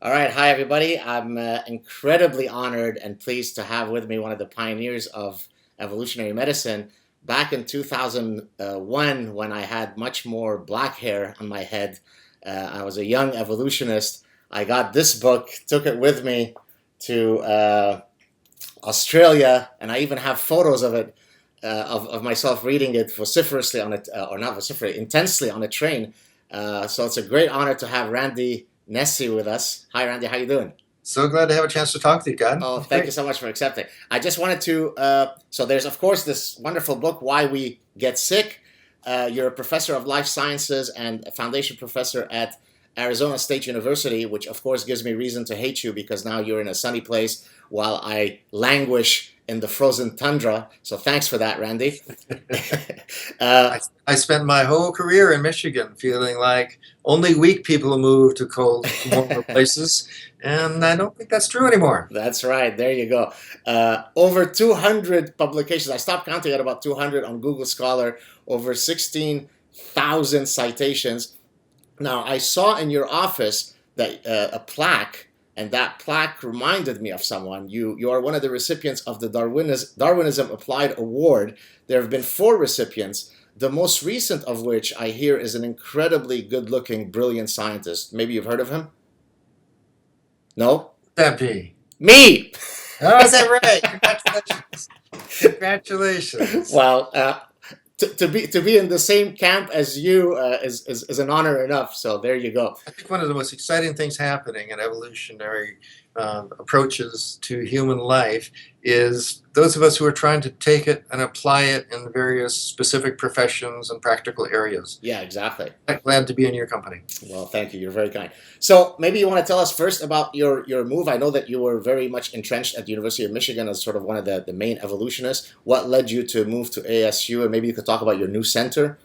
All right, hi everybody. I'm incredibly honored and pleased to have with me one of the pioneers of evolutionary medicine. Back in 2001, when I had much more black hair on my head, I was a young evolutionist. I got this book, took it with me to Australia, and I even have photos of it, of myself reading it vociferously on it, or not vociferously, intensely on a train. So it's a great honor to have Randy Nesse with us. Hi, Randy. How you doing? So glad to have a chance to talk to you, God. Oh, It's thank you great. so much for accepting. I just wanted to. So there's of course this wonderful book, Why We Get Sick. You're a professor of life sciences and a foundation professor at Arizona State University, which of course gives me reason to hate you because now you're in a sunny place while I languish in the frozen tundra. So thanks for that, Randy. uh, I spent my whole career in Michigan feeling like only weak people move to cold, warmer places, and I don't think that's true anymore. That's right. There you go. Over 200 publications. I stopped counting at about 200 on Google Scholar. Over 16,000 citations. Now, I saw in your office that a plaque, and that plaque reminded me of someone. You are one of the recipients of the Darwinism Applied Award. There have been four recipients. The most recent of which I hear is an incredibly good-looking, brilliant scientist. Maybe you've heard of him? No? That be. Me! Oh, is that right? Congratulations. Congratulations. Well, to be in the same camp as you is an honor enough. So there you go. I think one of the most exciting things happening in evolutionary approaches to human life is those of us who are trying to take it and apply it in various specific professions and practical areas. Yeah, exactly. I'm glad to be in your company. Well, thank you. You're very kind. So maybe you want to tell us first about your move. I know that you were very much entrenched at the University of Michigan as sort of one of the main evolutionists. What led you to move to ASU? And maybe you could talk about your new center.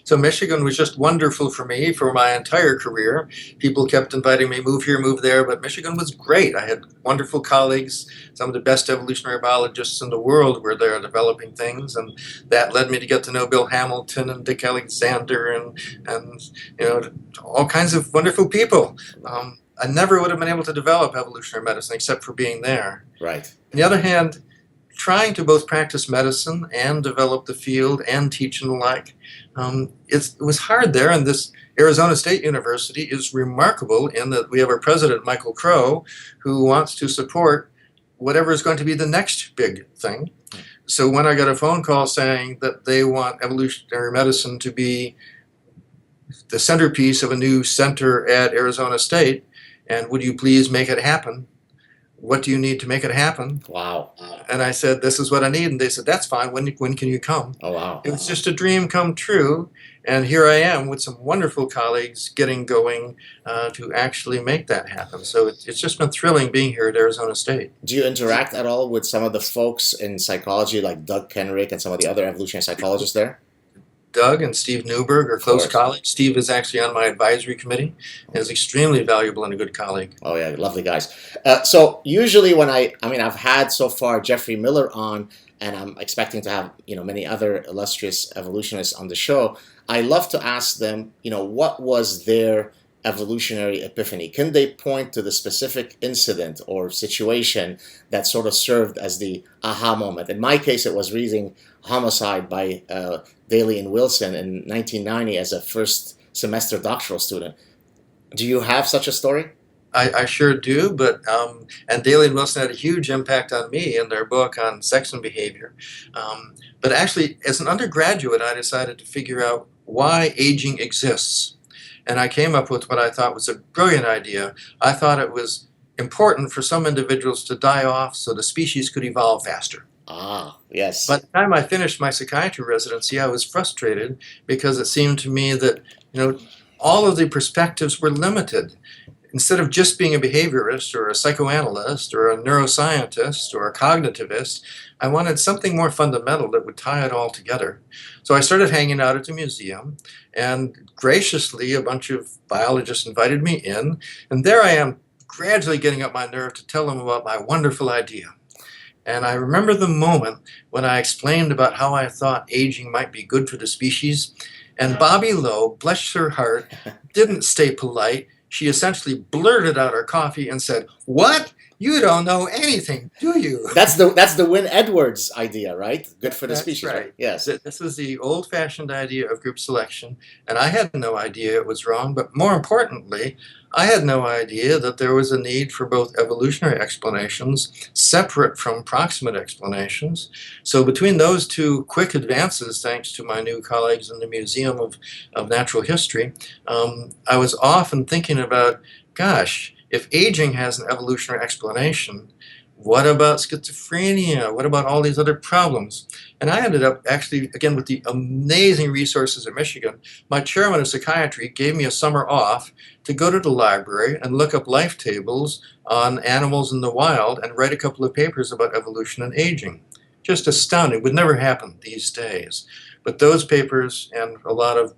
So Michigan was just wonderful for me for my entire career. People kept inviting me, move here, move there, but Michigan was great. I had wonderful colleagues. Some of the best evolutionary biologists in the world were there developing things, and that led me to get to know Bill Hamilton and Dick Alexander and all kinds of wonderful people. I never would have been able to develop evolutionary medicine except for being there. Right. On the other hand, trying to both practice medicine and develop the field and teach and the like. It was hard there, and this Arizona State University is remarkable in that we have our president, Michael Crow, who wants to support whatever is going to be the next big thing. So when I got a phone call saying that they want evolutionary medicine to be the centerpiece of a new center at Arizona State, and would you please make it happen? What do you need to make it happen? Wow. And I said, this is what I need. And they said, that's fine. When can you come? Oh, wow. It was just a dream come true. And here I am with some wonderful colleagues getting going to actually make that happen. So it's just been thrilling being here at Arizona State. Do you interact at all with some of the folks in psychology like Doug Kenrick and some of the other evolutionary psychologists there? Doug and Steve Newberg are Of close course. colleagues. Steve is actually on my advisory committee and is extremely valuable and a good colleague. Oh yeah, lovely guys. So usually when I mean, I've had so far Jeffrey Miller on, and I'm expecting to have many other illustrious evolutionists on the show. I love to ask them, what was their evolutionary epiphany? Can they point to the specific incident or situation that sort of served as the aha moment? In my case, it was reading Homicide by Daly and Wilson in 1990 as a first semester doctoral student. Do you have such a story? I sure do, and Daly and Wilson had a huge impact on me in their book on sex and behavior. But actually, as an undergraduate, I decided to figure out why aging exists. And I came up with what I thought was a brilliant idea. I thought it was important for some individuals to die off so the species could evolve faster. Ah, yes. By the time I finished my psychiatry residency, I was frustrated because it seemed to me that, all of the perspectives were limited. Instead of just being a behaviorist or a psychoanalyst or a neuroscientist or a cognitivist, I wanted something more fundamental that would tie it all together. So I started hanging out at the museum, and graciously a bunch of biologists invited me in, and there I am gradually getting up my nerve to tell them about my wonderful idea. And I remember the moment when I explained about how I thought aging might be good for the species, and Bobby Lowe, bless her heart, didn't stay polite. she essentially blurted out our coffee and said, "What? You don't know anything, do you?" That's the Win Edwards idea, right? Good for the That's species, right? right. Yes. This is the old-fashioned idea of group selection, and I had no idea it was wrong, but more importantly, I had no idea that there was a need for both evolutionary explanations separate from proximate explanations. So between those two quick advances, thanks to my new colleagues in the Museum of Natural History, I was often thinking about, gosh, if aging has an evolutionary explanation, what about schizophrenia? What about all these other problems? And I ended up actually, again, with the amazing resources at Michigan, my chairman of psychiatry gave me a summer off to go to the library and look up life tables on animals in the wild and write a couple of papers about evolution and aging. Just astounding. Would never happen these days. But those papers and a lot of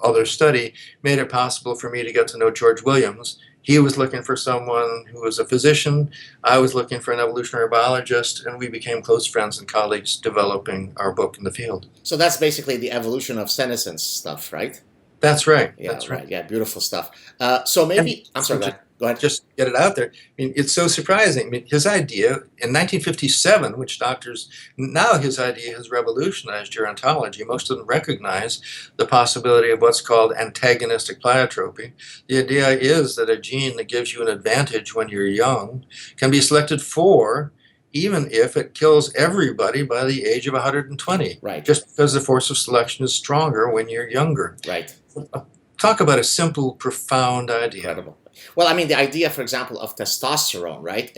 other study made it possible for me to get to know George Williams. He was looking for someone who was a physician. I was looking for an evolutionary biologist, and we became close friends and colleagues developing our book in the field. So that's basically the evolution of senescence stuff, right? That's right. Yeah, That's right. right. Yeah, beautiful stuff. So maybe I'm sorry. Go ahead. Go ahead. Just get it out there. I mean, it's so surprising. I mean, his idea in 1957, which doctors now his idea has revolutionized gerontology. Most of them recognize the possibility of what's called antagonistic pleiotropy. The idea is that a gene that gives you an advantage when you're young can be selected for, even if it kills everybody by the age of 120. Right. Just because the force of selection is stronger when you're younger. Right. Talk about a simple, profound idea. Incredible. Well, I mean, the idea, for example, of testosterone, right?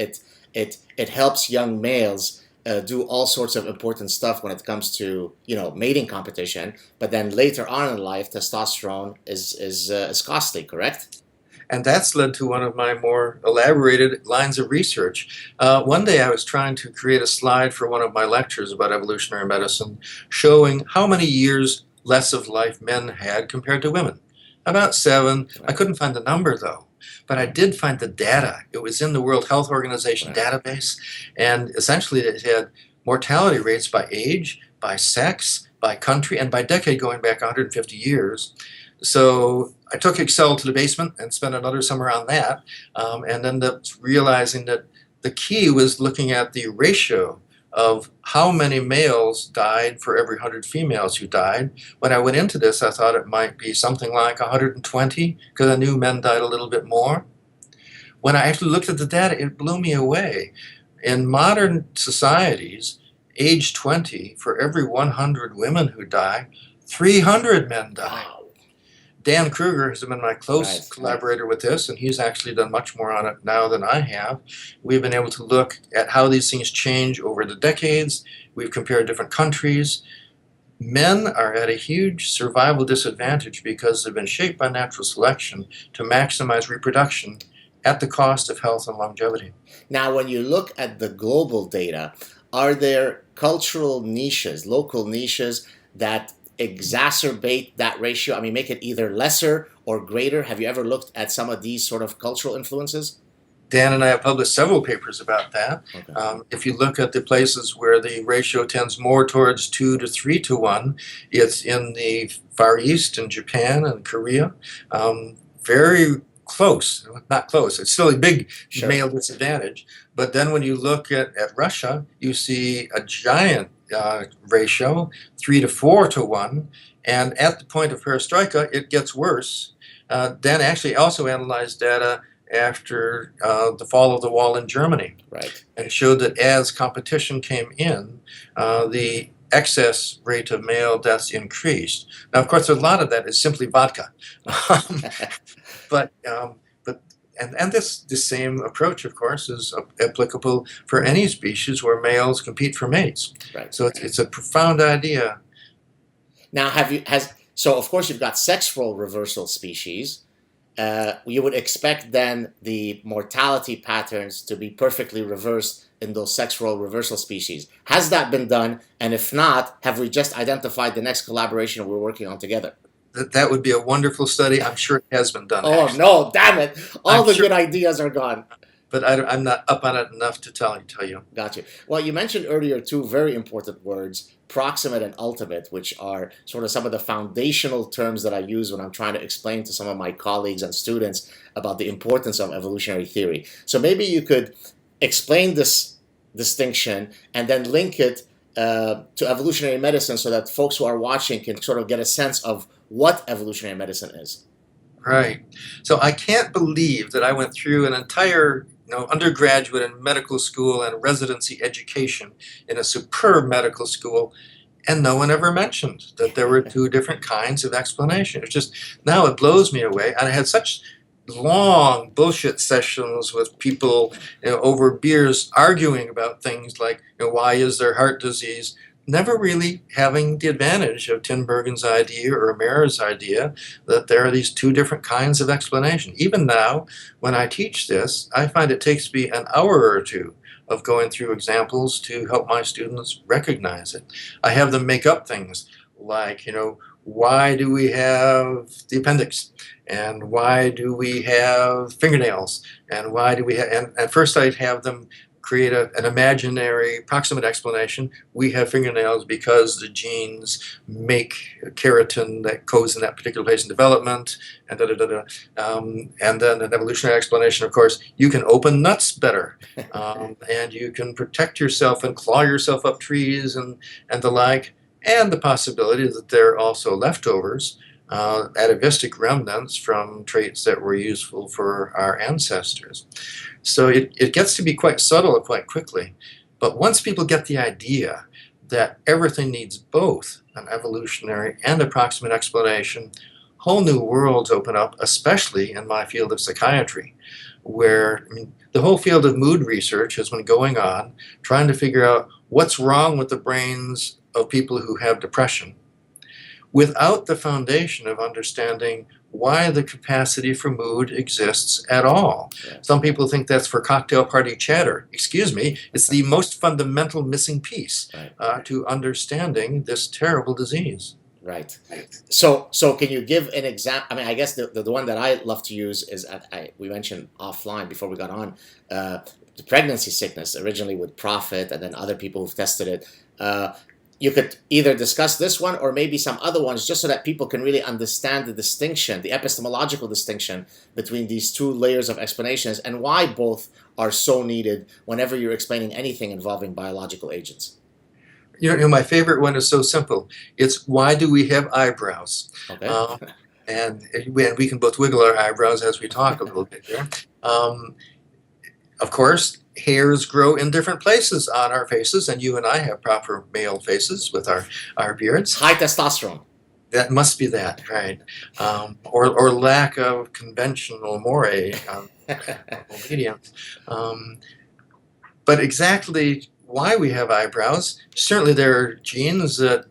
It helps young males do all sorts of important stuff when it comes to mating competition. But then later on in life, testosterone is costly, correct? And that's led to one of my more elaborated lines of research. One day I was trying to create a slide for one of my lectures about evolutionary medicine, showing how many years less of life men had compared to women. About 7. I couldn't find the number though, but I did find the data. It was in the World Health Organization database, and essentially it had mortality rates by age, by sex, by country, and by decade going back 150 years. So I took Excel to the basement and spent another summer on that, and ended up realizing that the key was looking at the ratio of how many males died for every 100 females who died. When I went into this, I thought it might be something like 120, because I knew men died a little bit more. When I actually looked at the data, it blew me away. In modern societies, age 20, for every 100 women who die, 300 men die. Wow. Dan Kruger has been my close collaborator with this, and he's actually done much more on it now than I have. We've been able to look at how these things change over the decades. We've compared different countries. Men are at a huge survival disadvantage because they've been shaped by natural selection to maximize reproduction at the cost of health and longevity. Now, when you look at the global data, are there cultural niches, local niches that exacerbate that ratio? I mean, make it either lesser or greater? Have you ever looked at some of these sort of cultural influences? Dan and I have published several papers about that. Okay. If you look at the places where the ratio tends more towards 2 to 3 to 1, it's in the Far East, in Japan and Korea. Very close, not close, it's still a big male disadvantage. But then when you look at Russia, you see a giant ratio, 3 to 4 to 1, and at the point of perestroika, it gets worse. Dan actually also analyzed data after the fall of the wall in Germany, right, and showed that as competition came in, the excess rate of male deaths increased. Now, of course, a lot of that is simply vodka, but this same approach, of course, is applicable for any species where males compete for mates. Right. So it's a profound idea. Now, so of course you've got sex role reversal species. You would expect then the mortality patterns to be perfectly reversed in those sex role reversal species. Has that been done? And if not, have we just identified the next collaboration we're working on together? That would be a wonderful study. I'm sure it has been done. Oh, actually. no, damn it. All I'm the sure- good ideas are gone. but I'm not up on it enough to tell you. Got you. Well, you mentioned earlier two very important words, proximate and ultimate, which are sort of some of the foundational terms that I use when I'm trying to explain to some of my colleagues and students about the importance of evolutionary theory. So maybe you could explain this distinction and then link it to evolutionary medicine so that folks who are watching can sort of get a sense of what evolutionary medicine is. Right. So I can't believe that I went through an entire undergraduate and medical school and residency education in a superb medical school, and no one ever mentioned that there were two different kinds of explanation. It's just, now it blows me away. And I had such long bullshit sessions with people over beers arguing about things like why is there heart disease, never really having the advantage of Tinbergen's idea or Amer's idea that there are these two different kinds of explanation. Even now, when I teach this, I find it takes me an hour or two of going through examples to help my students recognize it. I have them make up things like, why do we have the appendix? And why do we have fingernails? And why do we have, and at first I'd have them create an imaginary proximate explanation. We have fingernails because the genes make keratin that goes in that particular place in development, and and then an evolutionary explanation, of course, you can open nuts better, and you can protect yourself and claw yourself up trees and the like, and the possibility that there are also leftovers, atavistic remnants from traits that were useful for our ancestors. So it gets to be quite subtle quite quickly. But once people get the idea that everything needs both an evolutionary and a proximate explanation, whole new worlds open up, especially in my field of psychiatry, where the whole field of mood research has been going on, trying to figure out what's wrong with the brains of people who have depression, without the foundation of understanding why the capacity for mood exists at all. Yeah. Some people think that's for cocktail party chatter. Excuse me, it's the most fundamental missing piece to understanding this terrible disease. Right. So can you give an example? I mean, I guess the one that I love to use is, we mentioned offline before we got on, the pregnancy sickness, originally with Prophet and then other people who've tested it. You could either discuss this one or maybe some other ones just so that people can really understand the distinction, the epistemological distinction between these two layers of explanations and why both are so needed whenever you're explaining anything involving biological agents. My favorite one is so simple. It's why do we have eyebrows? Okay. And we can both wiggle our eyebrows as we talk a little bit there. Of course, hairs grow in different places on our faces, and you and I have proper male faces with our beards. High testosterone. That must be that, right? Or lack of conventional morae, obedience. But exactly why we have eyebrows, certainly there are genes that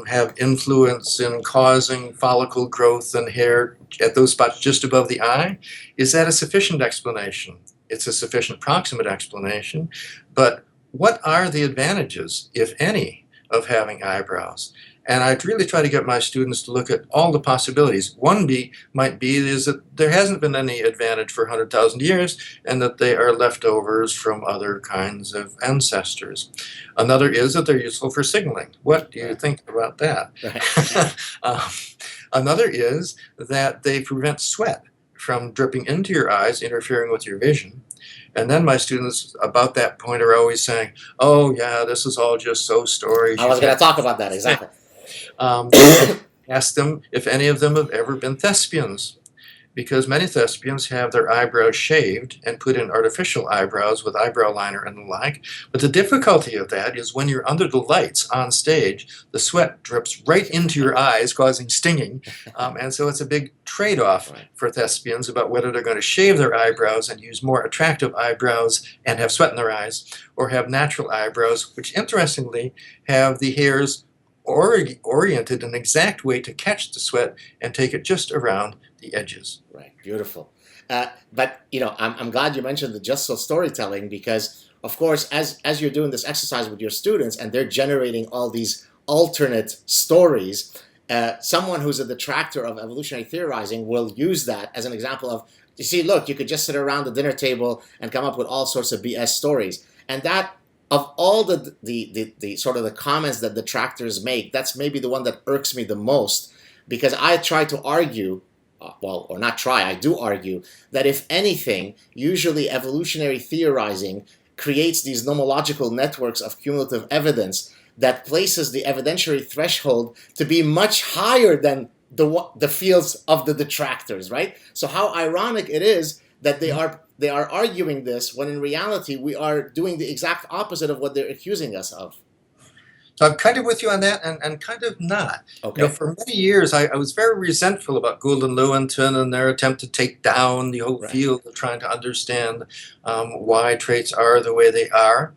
have influence in causing follicle growth and hair at those spots just above the eye. Is that a sufficient explanation? It's a sufficient proximate explanation, but what are the advantages, if any, of having eyebrows? And I really try to get my students to look at all the possibilities. One might be is that there hasn't been any advantage for 100,000 years and that they are leftovers from other kinds of ancestors. Another is that they're useful for signaling. What do you think about that? Another is that they prevent sweat from dripping into your eyes, interfering with your vision. And then my students, about that point, are always saying, oh, yeah, this is all just so stories. I was going to talk about that, exactly. Ask them if any of them have ever been thespians, because many thespians have their eyebrows shaved and put in artificial eyebrows with eyebrow liner and the like. But the difficulty of that is when you're under the lights on stage, the sweat drips right into your eyes, causing stinging. And so it's a big trade-off for thespians about whether they're going to shave their eyebrows and use more attractive eyebrows and have sweat in their eyes, or have natural eyebrows, which interestingly have the hairs oriented in an exact way to catch the sweat and take it just around the edges. Right, beautiful. But I'm glad you mentioned the just so storytelling, because of course, as you're doing this exercise with your students and they're generating all these alternate stories, someone who's a detractor of evolutionary theorizing will use that as an example of You see, look, you could just sit around the dinner table and come up with all sorts of BS stories. And that, of all the sort of the comments that detractors make, that's maybe the one that irks me the most, because I try to argue, well, or not try, I do argue that if anything, usually evolutionary theorizing creates these nomological networks of cumulative evidence that places the evidentiary threshold to be much higher than the fields of the detractors, right? So how ironic it is that they are arguing this when in reality we are doing the exact opposite of what they're accusing us of. So I'm kind of with you on that, and kind of not. Okay. For many years, I was very resentful about Gould and Lewontin and their attempt to take down the whole Right. field of trying to understand why traits are the way they are.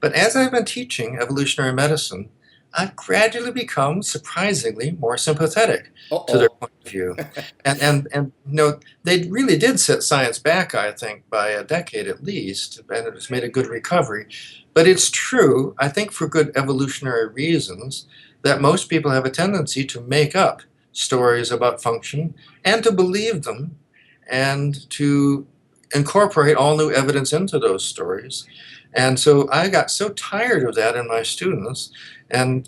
But as I've been teaching evolutionary medicine, I've gradually become surprisingly more sympathetic to their point of view. And they really did set science back, I think, by a decade at least, and it has made a good recovery. But it's true, I think for good evolutionary reasons, that most people have a tendency to make up stories about function and to believe them and to incorporate all new evidence into those stories. And so I got so tired of that in my students. And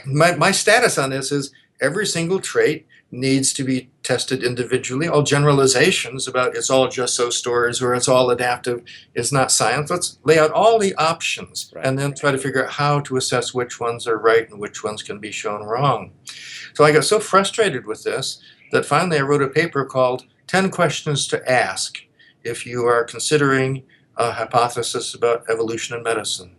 my status on this is every single trait needs to be tested individually. All generalizations about it's all just so stories or it's all adaptive is not science. Let's lay out all the options and then try to figure out how to assess which ones are right and which ones can be shown wrong. So I got so frustrated with this that finally I wrote a paper called 10 Questions to Ask if you are considering a hypothesis about evolution in medicine.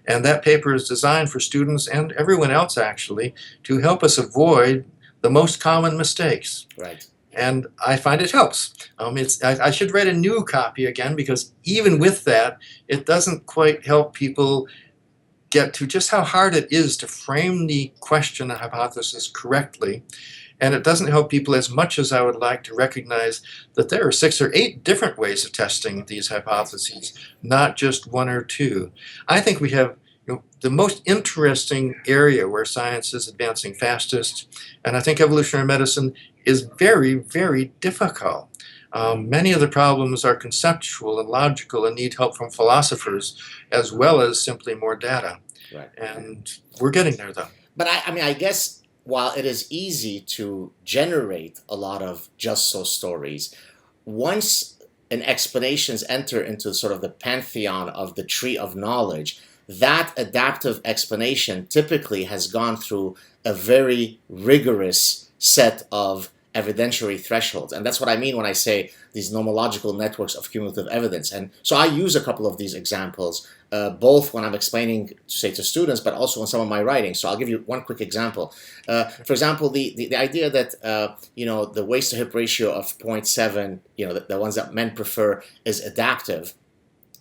And that paper is designed for students and everyone else actually to help us avoid the most common mistakes. Right. And I find it helps. I should write a new copy again because even with that, it doesn't quite help people get to just how hard it is to frame the question and hypothesis correctly. And it doesn't help people as much as I would like to recognize that there are 6 or 8 different ways of testing these hypotheses, not just 1 or 2. I think we have the most interesting area where science is advancing fastest, and I think evolutionary medicine is very, very difficult. Many of the problems are conceptual and logical and need help from philosophers as well as simply more data. Right. And we're getting there, though. But I guess while it is easy to generate a lot of just so stories, once an explanations enter into sort of the pantheon of the tree of knowledge, that adaptive explanation typically has gone through a very rigorous set of evidentiary thresholds. And that's what I mean when I say these nomological networks of cumulative evidence. And so I use a couple of these examples, both when I'm explaining, say, to students, but also in some of my writings. So I'll give you one quick example. For example, the idea that, the waist to hip ratio of 0.7, the ones that men prefer is adaptive.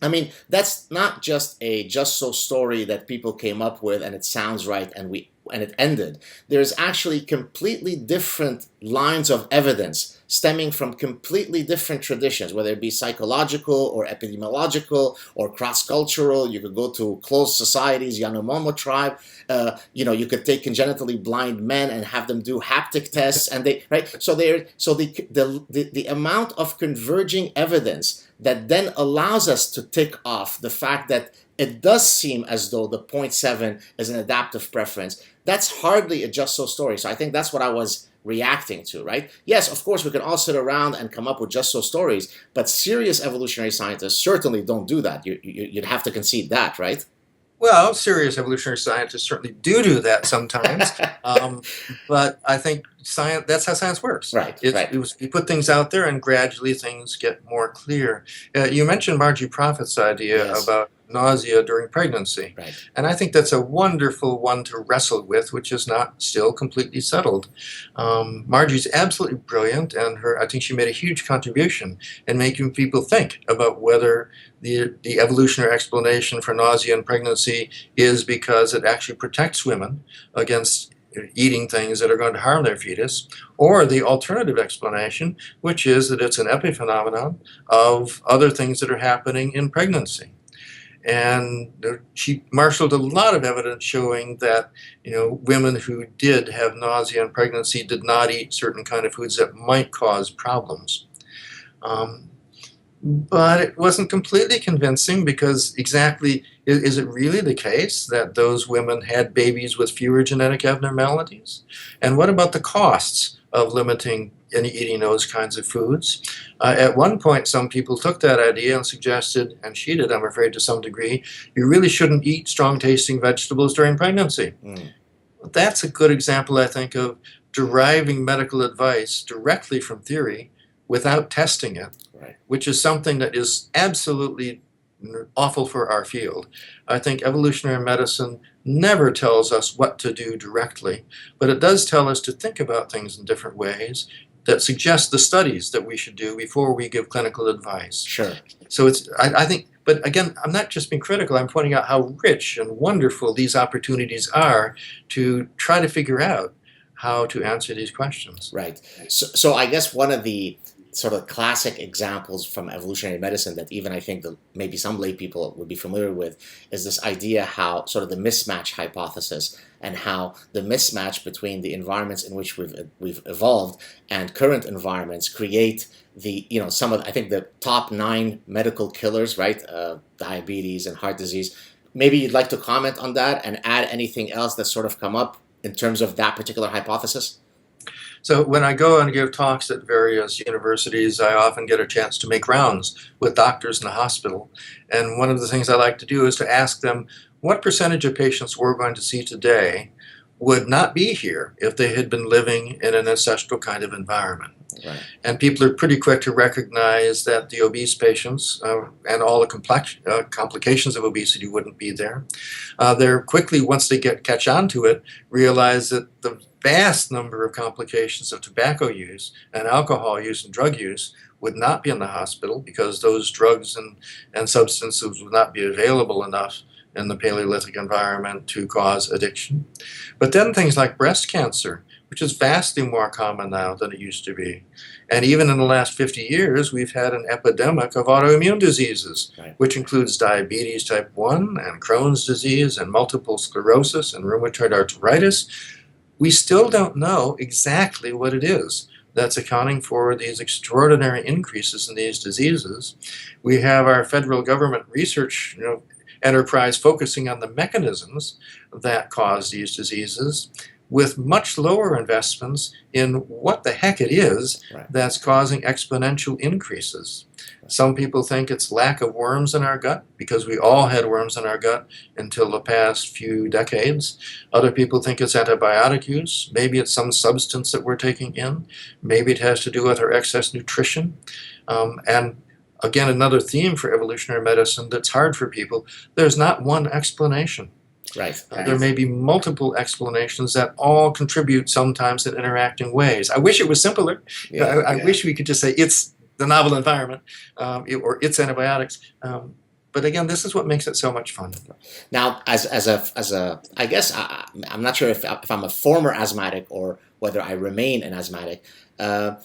I mean, that's not just a just so story that people came up with and it sounds right and it ended. There's actually completely different lines of evidence stemming from completely different traditions, whether it be psychological or epidemiological or cross-cultural. You could go to closed societies, Yanomamo tribe. You could take congenitally blind men and have them do haptic tests, and the amount of converging evidence that then allows us to tick off the fact that it does seem as though the 0.7 is an adaptive preference. That's hardly a just so story. So I think that's what I was reacting to, right? Yes, of course, we can all sit around and come up with just so stories, but serious evolutionary scientists certainly don't do that. You'd have to concede that, right? Well, serious evolutionary scientists certainly do that sometimes, but I think that's how science works. Right. You put things out there and gradually things get more clear. You mentioned Margie Prophet's idea about nausea during pregnancy. Right. And I think that's a wonderful one to wrestle with, which is not still completely settled. Margie's absolutely brilliant, and I think she made a huge contribution in making people think about whether the evolutionary explanation for nausea in pregnancy is because it actually protects women against eating things that are going to harm their fetus, or the alternative explanation, which is that it's an epiphenomenon of other things that are happening in pregnancy. And she marshaled a lot of evidence showing that women who did have nausea in pregnancy did not eat certain kind of foods that might cause problems. Um, but it wasn't completely convincing because exactly, is it really the case that those women had babies with fewer genetic abnormalities? And what about the costs of limiting and eating those kinds of foods? At one point, some people took that idea and suggested, and she did, I'm afraid, to some degree, you really shouldn't eat strong tasting vegetables during pregnancy. Mm, That's a good example, I think, of deriving medical advice directly from theory without testing it, right. which is something that is absolutely awful for our field. I think evolutionary medicine never tells us what to do directly, but it does tell us to think about things in different ways that suggest the studies that we should do before we give clinical advice. Sure. So I think, but again, I'm not just being critical, I'm pointing out how rich and wonderful these opportunities are to try to figure out how to answer these questions. Right. So I guess one of the sort of classic examples from evolutionary medicine that even I think that maybe some lay people would be familiar with is this idea how sort of the mismatch hypothesis and how the mismatch between the environments in which we've evolved and current environments create the some of I think the top 9 medical killers, right? Diabetes and heart disease. Maybe you'd like to comment on that and add anything else that's sort of come up in terms of that particular hypothesis? So when I go and give talks at various universities, I often get a chance to make rounds with doctors in the hospital. And one of the things I like to do is to ask them what percentage of patients we're going to see today would not be here if they had been living in an ancestral kind of environment. Right. And people are pretty quick to recognize that the obese patients and all the complications of obesity wouldn't be there. They're quickly, once they catch on to it, realize that the vast number of complications of tobacco use and alcohol use and drug use would not be in the hospital because those drugs and substances would not be available enough in the Paleolithic environment to cause addiction. But then things like breast cancer, which is vastly more common now than it used to be. And even in the last 50 years, we've had an epidemic of autoimmune diseases, Right. which includes diabetes type 1 and Crohn's disease and multiple sclerosis and rheumatoid arthritis. We still don't know exactly what it is that's accounting for these extraordinary increases in these diseases. We have our federal government research enterprise focusing on the mechanisms that cause these diseases, with much lower investments in what the heck it is Right. that's causing exponential increases. Some people think it's lack of worms in our gut because we all had worms in our gut until the past few decades. Other people think it's antibiotic use. Maybe it's some substance that we're taking in. Maybe it has to do with our excess nutrition. And again, another theme for evolutionary medicine that's hard for people, there's not one explanation. Right. There may be multiple explanations that all contribute sometimes in interacting ways. I wish it was simpler. Yeah. I wish we could just say it's the novel environment or it's antibiotics. But again, this is what makes it so much fun. Now, as a, I guess I'm not sure if I'm a former asthmatic or whether I remain an asthmatic. I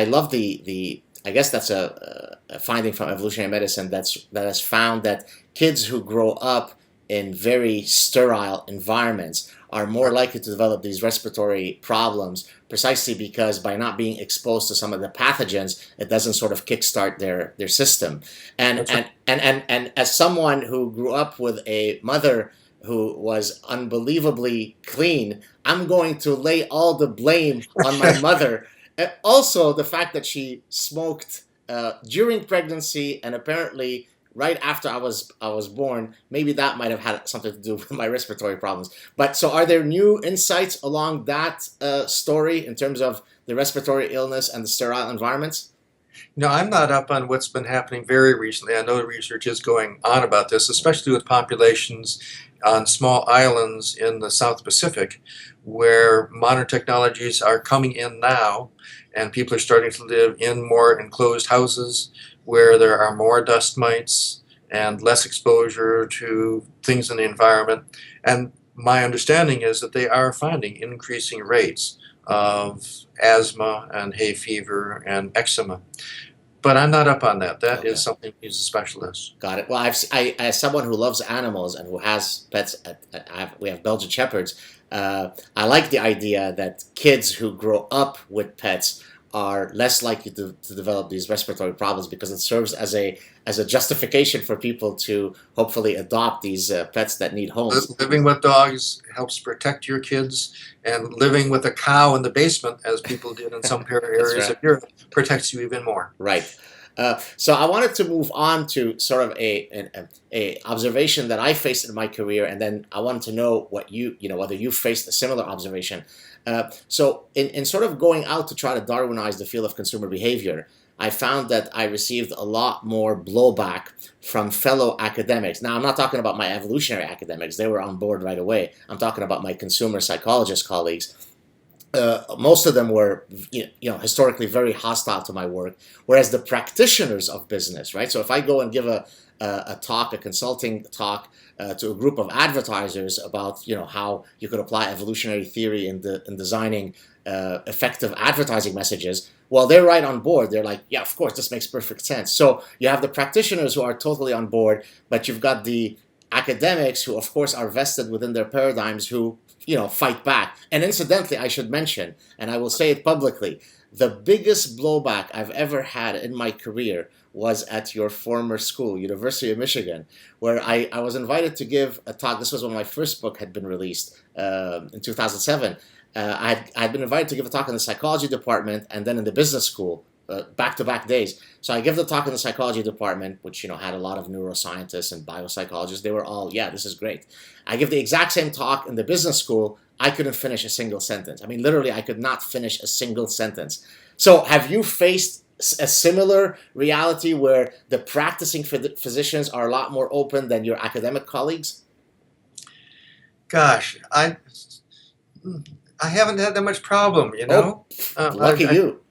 love the I guess that's a finding from evolutionary medicine that has found that kids who grow up in very sterile environments are more likely to develop these respiratory problems precisely because by not being exposed to some of the pathogens, it doesn't sort of kickstart their system. And and as someone who grew up with a mother who was unbelievably clean, I'm going to lay all the blame on my mother. And also the fact that she smoked during pregnancy and apparently right after I was born, maybe that might have had something to do with my respiratory problems. But so are there new insights along that story in terms of the respiratory illness and the sterile environments? No, I'm not up on what's been happening very recently. I know the research is going on about this, especially with populations on small islands in the South Pacific, where modern technologies are coming in now, and people are starting to live in more enclosed houses where there are more dust mites and less exposure to things in the environment. And my understanding is that they are finding increasing rates of asthma and hay fever and eczema. But I'm not up on that. That is something he's a specialist. Got it. Well, as someone who loves animals and who has pets, we have Belgian Shepherds. I like the idea that kids who grow up with pets are less likely to develop these respiratory problems because it serves as a justification for people to hopefully adopt these pets that need homes. Living with dogs helps protect your kids, and living with a cow in the basement, as people did in some That's areas right. of Europe, protects you even more. Right. So I wanted to move on to sort of a observation that I faced in my career, and then I wanted to know what whether you faced a similar observation. So in sort of going out to try to Darwinize the field of consumer behavior, I found that I received a lot more blowback from fellow academics. Now, I'm not talking about my evolutionary academics; they were on board right away. I'm talking about my consumer psychologist colleagues. Most of them were historically very hostile to my work, whereas the practitioners of business, right? So if I go and give a talk, a consulting talk to a group of advertisers about how you could apply evolutionary theory in designing effective advertising messages, well, they're right on board. They're like, yeah, of course, this makes perfect sense. So you have the practitioners who are totally on board, but you've got the academics who, of course, are vested within their paradigms who fight back. And incidentally, I should mention, and I will say it publicly, the biggest blowback I've ever had in my career was at your former school, University of Michigan, where I was invited to give a talk. This was when my first book had been released in 2007. I had been invited to give a talk in the psychology department and then in the business school, back-to-back days. So I give the talk in the psychology department, which had a lot of neuroscientists and biopsychologists. They were all, yeah, this is great. I give the exact same talk in the business school. I couldn't finish a single sentence. I mean, literally, I could not finish a single sentence. So have you faced a similar reality where the practicing physicians are a lot more open than your academic colleagues? Gosh, I haven't had that much problem, Oh, lucky you.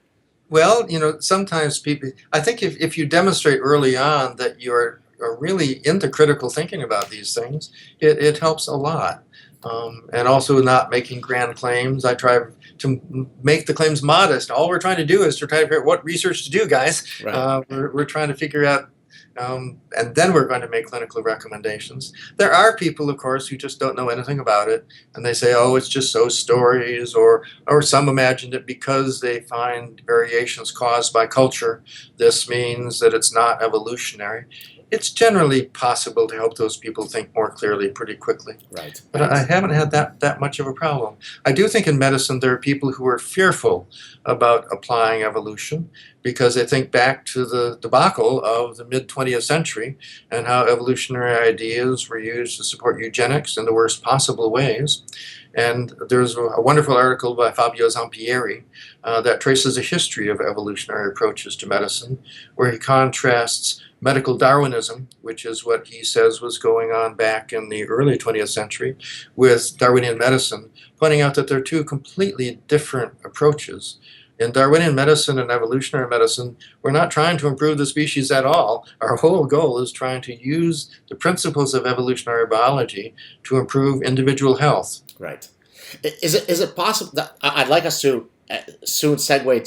Well, sometimes people, I think if you demonstrate early on that are really into critical thinking about these things, it helps a lot. And also not making grand claims. I try to make the claims modest. All we're trying to do is to try to figure out what research to do, guys. Right. We're trying to figure out, and then we're going to make clinical recommendations. There are people, of course, who just don't know anything about it, and they say, oh, it's just so stories, or some imagine that because they find variations caused by culture, this means that it's not evolutionary. It's generally possible to help those people think more clearly pretty quickly. Right. But I haven't had that much of a problem. I do think in medicine there are people who are fearful about applying evolution because they think back to the debacle of the mid-20th century and how evolutionary ideas were used to support eugenics in the worst possible ways. And there's a wonderful article by Fabio Zampieri that traces a history of evolutionary approaches to medicine, where he contrasts medical Darwinism, which is what he says was going on back in the early 20th century, with Darwinian medicine, pointing out that they're two completely different approaches. In Darwinian medicine and evolutionary medicine, we're not trying to improve the species at all. Our whole goal is trying to use the principles of evolutionary biology to improve individual health. Right. Is it possible that I'd like us to soon segue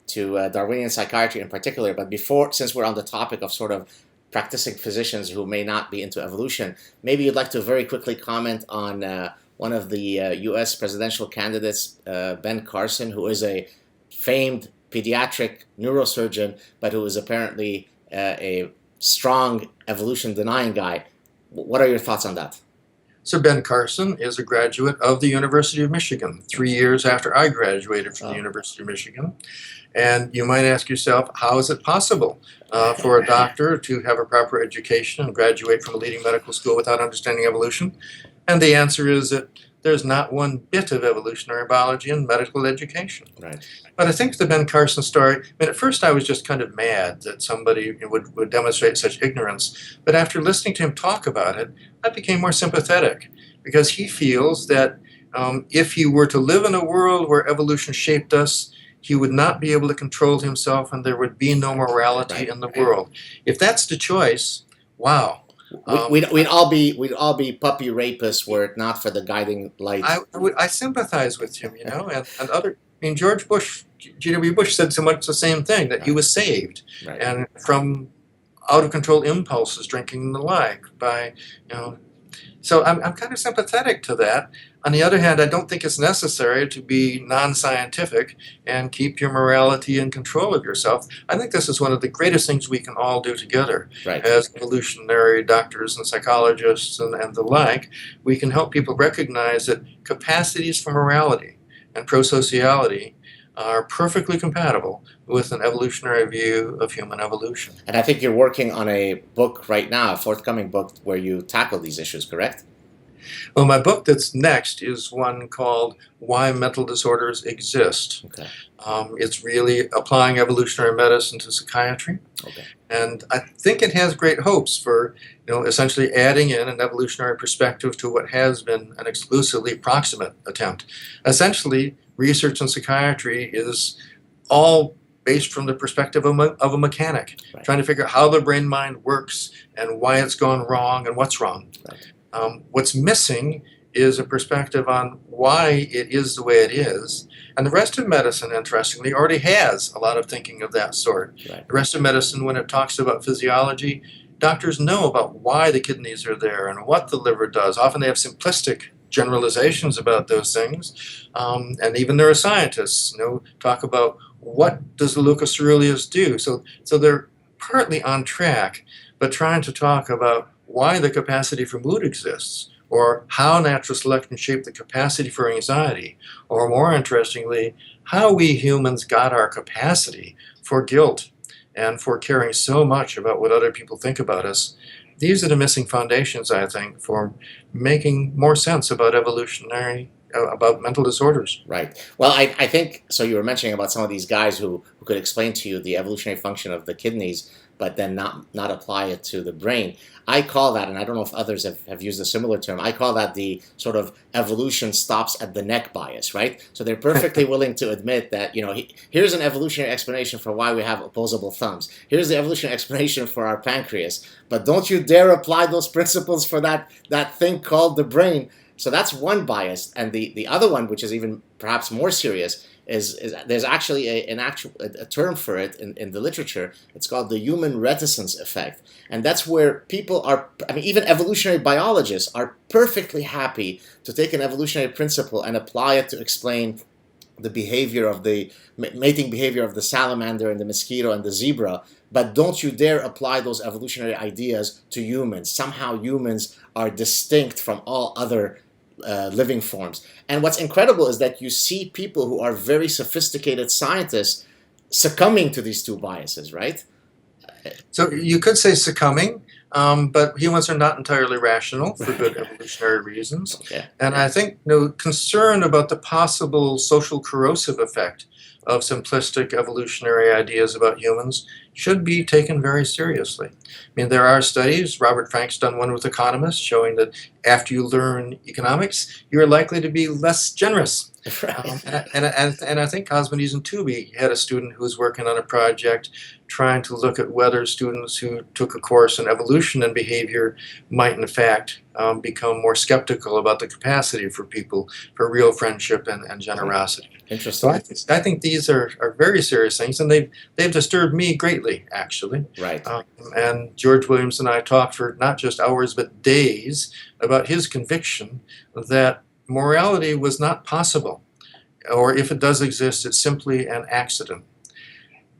to Darwinian psychiatry in particular, but before, since we're on the topic of sort of practicing physicians who may not be into evolution, maybe you'd like to very quickly comment on one of the U.S. presidential candidates, Ben Carson, who is a famed pediatric neurosurgeon, but who is apparently a strong evolution-denying guy. What are your thoughts on that? So Ben Carson is a graduate of the University of Michigan, 3 years after I graduated from the University of Michigan. And you might ask yourself, how is it possible for a doctor to have a proper education and graduate from a leading medical school without understanding evolution? And the answer is that there's not one bit of evolutionary biology in medical education. Right. But I think the Ben Carson story, I mean, at first I was just kind of mad that somebody would demonstrate such ignorance. But after listening to him talk about it, I became more sympathetic because he feels that if he were to live in a world where evolution shaped us, he would not be able to control himself and there would be no morality in the world. If that's the choice, wow. We'd all be puppy rapists were it not for the guiding light. I sympathize with him, and other. I mean, George Bush, G.W. Bush said so much the same thing, that he was saved and from out of control impulses, drinking and the like, by So I'm kind of sympathetic to that. On the other hand, I don't think it's necessary to be non-scientific and keep your morality in control of yourself. I think this is one of the greatest things we can all do together Right. as evolutionary doctors and psychologists and the like. We can help people recognize that capacities for morality and prosociality are perfectly compatible with an evolutionary view of human evolution. And I think you're working on a book right now, a forthcoming book where you tackle these issues, correct? Well, my book that's next is one called Why Mental Disorders Exist. Okay. It's really applying evolutionary medicine to psychiatry. Okay. And I think it has great hopes for, essentially adding in an evolutionary perspective to what has been an exclusively proximate attempt. Essentially, research in psychiatry is all based from the perspective of a mechanic, Right. trying to figure out how the brain-mind works and why it's gone wrong and what's wrong. Right. What's missing is a perspective on why it is the way it is. And the rest of medicine, interestingly, already has a lot of thinking of that sort. Right. The rest of medicine, when it talks about physiology, doctors know about why the kidneys are there and what the liver does. Often they have simplistic generalizations about those things. And even neuroscientists, talk about what does the locus coeruleus do. So they're partly on track, but trying to talk about why the capacity for mood exists, or how natural selection shaped the capacity for anxiety, or more interestingly, how we humans got our capacity for guilt and for caring so much about what other people think about us. These are the missing foundations, I think, for making more sense about about mental disorders. Right. Well, I think so. You were mentioning about some of these guys who could explain to you the evolutionary function of the kidneys, but then not apply it to the brain. I call that, and I don't know if others have used a similar term, I call that the sort of evolution stops at the neck bias, right? So they're perfectly willing to admit that, here's an evolutionary explanation for why we have opposable thumbs. Here's the evolutionary explanation for our pancreas. But don't you dare apply those principles for that thing called the brain. So that's one bias. And the other one, which is even perhaps more serious, is there's actually a term for it in the literature. It's called the human reticence effect. And that's where people even evolutionary biologists are perfectly happy to take an evolutionary principle and apply it to explain the behavior of the mating behavior of the salamander and the mosquito and the zebra. But don't you dare apply those evolutionary ideas to humans. Somehow humans are distinct from all other living forms. And what's incredible is that you see people who are very sophisticated scientists succumbing to these two biases, right? So you could say succumbing, but humans are not entirely rational for good evolutionary reasons. Okay. And I think concern about the possible social corrosive effect of simplistic evolutionary ideas about humans should be taken very seriously. I mean, there are studies, Robert Frank's done one with economists, showing that after you learn economics, you're likely to be less generous. Right. And I think Cosmides and Tooby had a student who was working on a project trying to look at whether students who took a course in evolution and behavior might in fact become more skeptical about the capacity for people for real friendship and generosity. Interesting. So I think these are very serious things, and they've disturbed me greatly, actually. Right. And George Williams and I talked for not just hours but days about his conviction that morality was not possible, or if it does exist, it's simply an accident.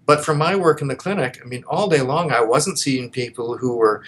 But from my work in the clinic, I mean, all day long I wasn't seeing people who were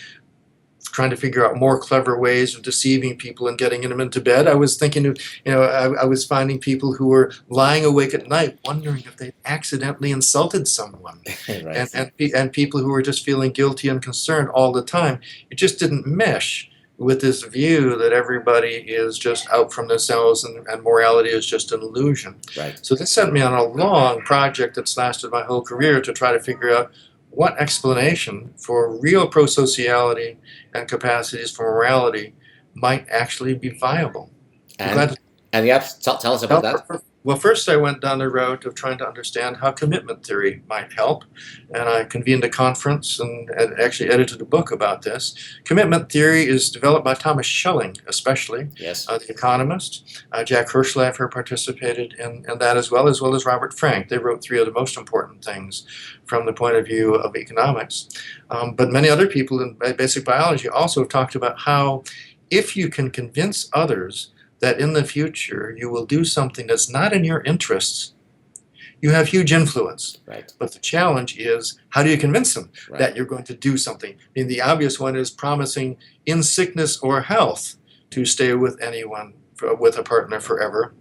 trying to figure out more clever ways of deceiving people and getting them into bed. I was thinking of, I was finding people who were lying awake at night wondering if they accidentally insulted someone. Right. and people who were just feeling guilty and concerned all the time. It just didn't mesh with this view that everybody is just out from themselves and morality is just an illusion. Right. So this sent me on a long project that's lasted my whole career to try to figure out what explanation for real prosociality and capacities for morality might actually be viable. And tell us about that. Well, first I went down the road of trying to understand how commitment theory might help, and I convened a conference and actually edited a book about this. Commitment theory is developed by Thomas Schelling, especially, Yes. The economist. Jack Hirschlafer participated in that as well as Robert Frank. They wrote three of the most important things from the point of view of economics. But many other people in basic biology also have talked about how if you can convince others that in the future you will do something that's not in your interests, you have huge influence. Right. But the challenge is, how do you convince them Right. that you're going to do something? I mean, the obvious one is promising in sickness or health to stay with anyone, with a partner forever.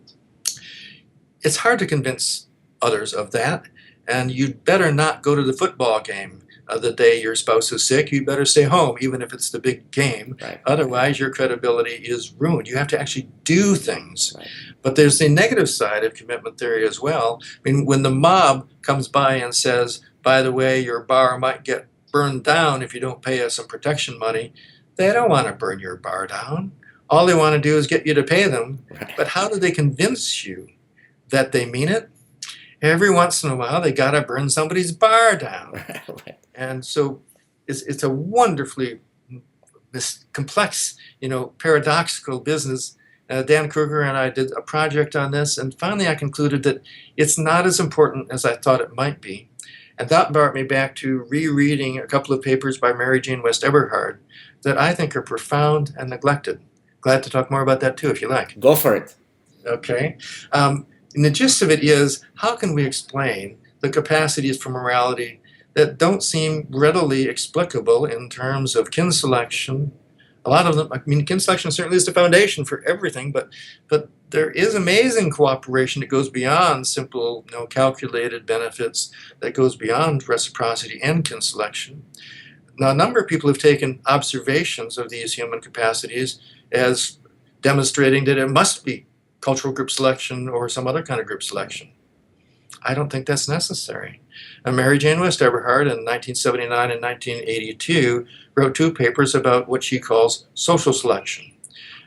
It's hard to convince others of that, and you'd better not go to the football game the day your spouse is sick. You'd better stay home, even if it's the big game. Right. Otherwise, your credibility is ruined. You have to actually do things. Right. But there's the negative side of commitment theory as well. I mean, when the mob comes by and says, by the way, your bar might get burned down if you don't pay us some protection money, they don't want to burn your bar down. All they want to do is get you to pay them. Right. But how do they convince you that they mean it? Every once in a while, they got to burn somebody's bar down. Right. And so it's a wonderfully this complex, paradoxical business. Dan Kruger and I did a project on this, and finally I concluded that it's not as important as I thought it might be. And that brought me back to rereading a couple of papers by Mary Jane West Eberhard that I think are profound and neglected. Glad to talk more about that too, if you like. Go for it. Okay. And the gist of it is, how can we explain the capacities for morality that don't seem readily explicable in terms of kin selection? A lot of them, kin selection certainly is the foundation for everything, but there is amazing cooperation that goes beyond simple, calculated benefits, that goes beyond reciprocity and kin selection. Now, a number of people have taken observations of these human capacities as demonstrating that it must be cultural group selection or some other kind of group selection. I don't think that's necessary. And Mary Jane West Eberhard in 1979 and 1982 wrote 2 papers about what she calls social selection.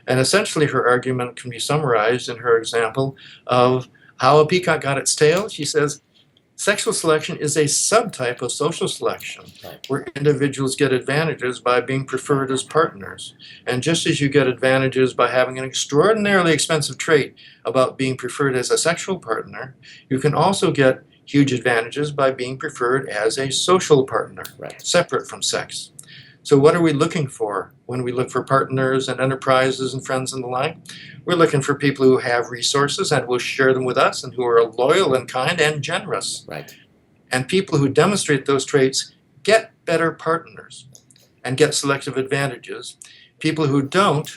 And essentially her argument can be summarized in her example of how a peacock got its tail. She says, sexual selection is a subtype of social selection, where individuals get advantages by being preferred as partners. And just as you get advantages by having an extraordinarily expensive trait about being preferred as a sexual partner, you can also get huge advantages by being preferred as a social partner, separate from sex. So what are we looking for when we look for partners and enterprises and friends and the like? We're looking for people who have resources and will share them with us and who are loyal and kind and generous. Right. And people who demonstrate those traits get better partners and get selective advantages. People who don't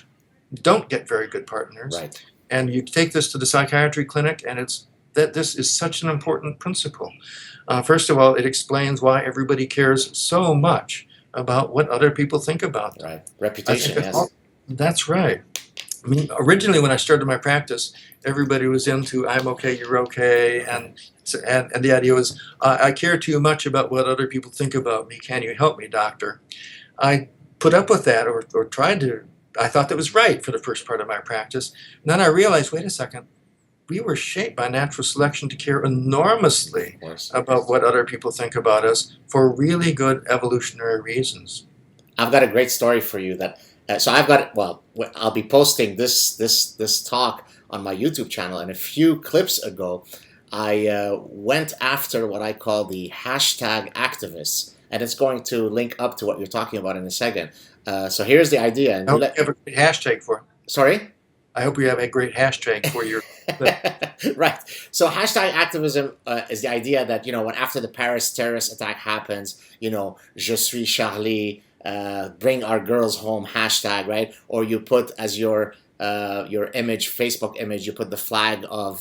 get very good partners. Right. And you take this to the psychiatry clinic, and it's that this is such an important principle. First of all, it explains why everybody cares so much about what other people think about them. Right. Reputation, yes. That's right. I mean, originally when I started my practice, everybody was into I'm okay, you're okay, and the idea was I care too much about what other people think about me. Can you help me, doctor? I put up with that or tried to. I thought that was right for the first part of my practice. And then I realized, wait a second, we were shaped by natural selection to care enormously about what other people think about us for really good evolutionary reasons. I've got a great story for you. I'll be posting this talk on my YouTube channel. And a few clips ago, I went after what I call the hashtag activists. And it's going to link up to what you're talking about in a second. So here's the idea. And I hope you have a great hashtag for it. Sorry? I hope you have a great hashtag for your... Right. So hashtag activism is the idea that, when after the Paris terrorist attack happens, je suis Charlie, bring our girls home, hashtag, right? Or you put as your image, Facebook image, you put the flag of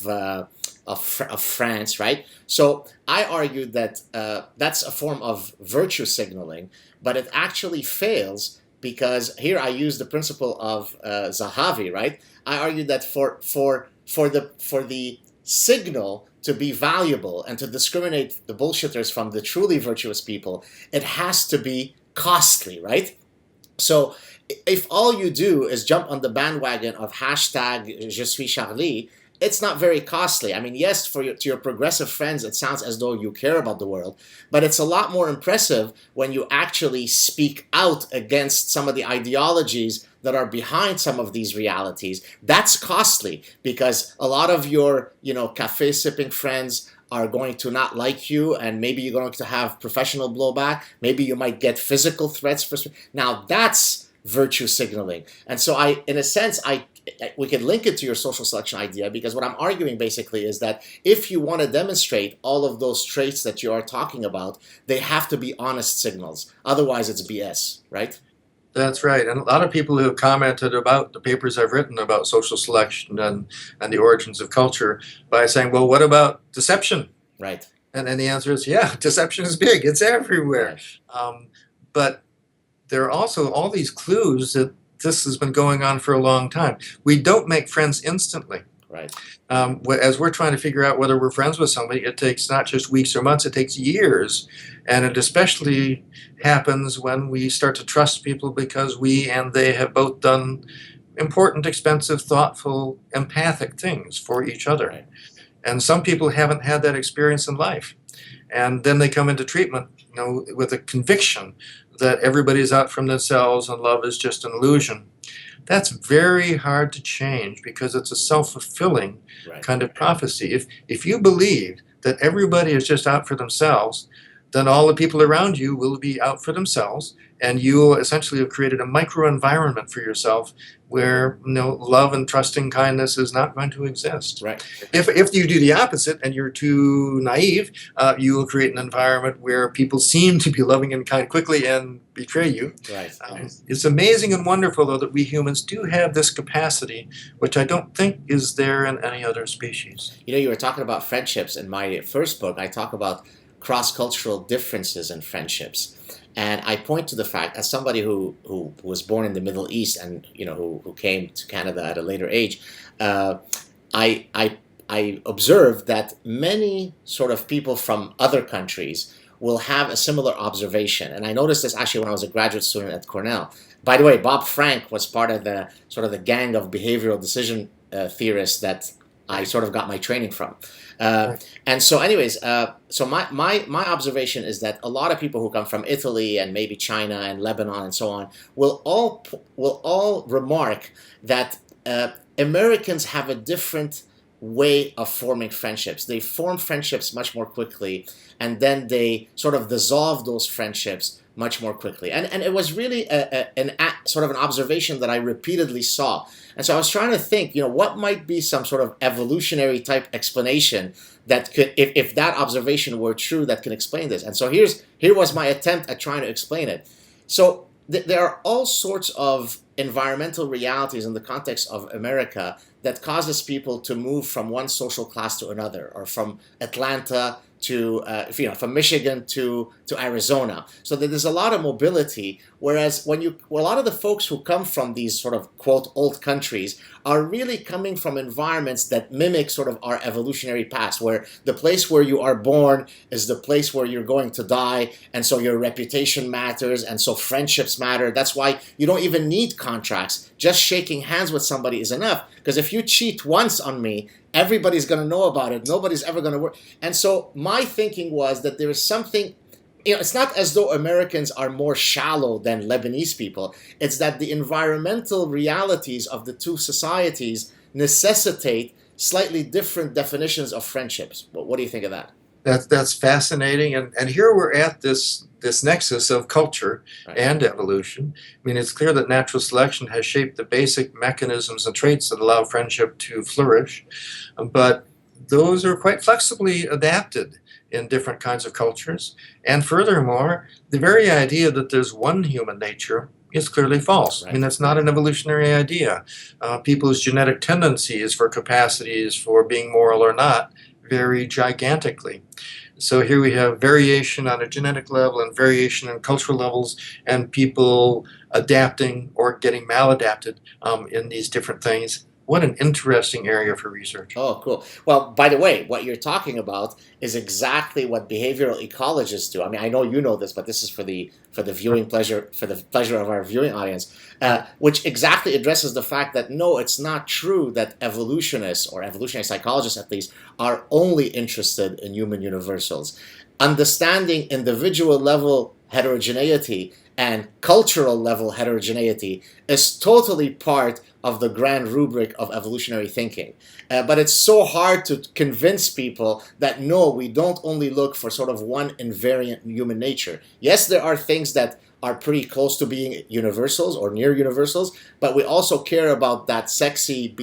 France, right? So I argued that that's a form of virtue signaling, but it actually fails because here I use the principle of Zahavi, right? I argued that for the signal to be valuable and to discriminate the bullshitters from the truly virtuous people, it has to be costly, right? So if all you do is jump on the bandwagon of hashtag je suis Charlie, it's not very costly. I mean, yes, to your progressive friends, it sounds as though you care about the world, but it's a lot more impressive when you actually speak out against some of the ideologies that are behind some of these realities. That's costly because a lot of your, cafe sipping friends are going to not like you, and maybe you're going to have professional blowback. Maybe you might get physical threats. Now that's virtue signaling. And so in a sense, we could link it to your social selection idea, because what I'm arguing basically is that if you want to demonstrate all of those traits that you are talking about, they have to be honest signals. Otherwise, it's BS, right? That's right. And a lot of people who have commented about the papers I've written about social selection and the origins of culture by saying, well, what about deception? Right. And the answer is, yeah, deception is big. It's everywhere. Right. But there are also all these clues that this has been going on for a long time. We don't make friends instantly. Right. As we're trying to figure out whether we're friends with somebody, it takes not just weeks or months, it takes years. And it especially happens when we start to trust people because we and they have both done important, expensive, thoughtful, empathic things for each other. Right. And some people haven't had that experience in life. And then they come into treatment, with a conviction that everybody's out from themselves and love is just an illusion. That's very hard to change because it's a self-fulfilling Right. kind of prophecy. If you believe that everybody is just out for themselves, then all the people around you will be out for themselves, and you will essentially have created a microenvironment for yourself where love and trusting kindness is not going to exist. Right. If you do the opposite and you're too naive, you will create an environment where people seem to be loving and kind quickly and betray you. Right. It's amazing and wonderful, though, that we humans do have this capacity, which I don't think is there in any other species. You were talking about friendships. In my first book, I talk about cross-cultural differences in friendships. And I point to the fact, as somebody who was born in the Middle East and who came to Canada at a later age, I observed that many sort of people from other countries will have a similar observation. And I noticed this actually when I was a graduate student at Cornell. By the way, Bob Frank was part of the sort of the gang of behavioral decision theorists that I sort of got my training from. And so anyways, so my observation is that a lot of people who come from Italy and maybe China and Lebanon and so on will all remark that Americans have a different way of forming friendships. They form friendships much more quickly, and then they sort of dissolve those friendships much more quickly. And it was really sort of an observation that I repeatedly saw. And so I was trying to think, what might be some sort of evolutionary type explanation that could, if that observation were true, that can explain this. And so here was my attempt at trying to explain it. So there are all sorts of environmental realities in the context of America that causes people to move from one social class to another, or from Atlanta to from Michigan to Arizona. So that there's a lot of mobility. Whereas a lot of the folks who come from these sort of quote old countries are really coming from environments that mimic sort of our evolutionary past, where the place where you are born is the place where you're going to die, and so your reputation matters, and so friendships matter. That's why you don't even need contracts. Just shaking hands with somebody is enough. Because if you cheat once on me, everybody's going to know about it. Nobody's ever going to work. And so my thinking was that there is something, it's not as though Americans are more shallow than Lebanese people. It's that the environmental realities of the two societies necessitate slightly different definitions of friendships. What do you think of that? That's fascinating. And here we're at this nexus of culture and evolution. I mean, it's clear that natural selection has shaped the basic mechanisms and traits that allow friendship to flourish. But those are quite flexibly adapted in different kinds of cultures. And furthermore, the very idea that there's one human nature is clearly false. I mean, that's not an evolutionary idea. People's genetic tendencies for capacities for being moral or not vary gigantically. So here we have variation on a genetic level and variation in cultural levels, and people adapting or getting maladapted in these different things. What an interesting area for research. Oh, cool. Well, by the way, what you're talking about is exactly what behavioral ecologists do. I mean, I know you know this, but this is for the viewing pleasure, for the pleasure of our viewing audience, which exactly addresses the fact that no, it's not true that evolutionists, or evolutionary psychologists at least, are only interested in human universals. Understanding individual level heterogeneity and cultural level heterogeneity is totally part of the grand rubric of evolutionary thinking. But it's so hard to convince people that no, we don't only look for sort of one invariant human nature. Yes, there are things that are pretty close to being universals or near universals, but we also care about that sexy,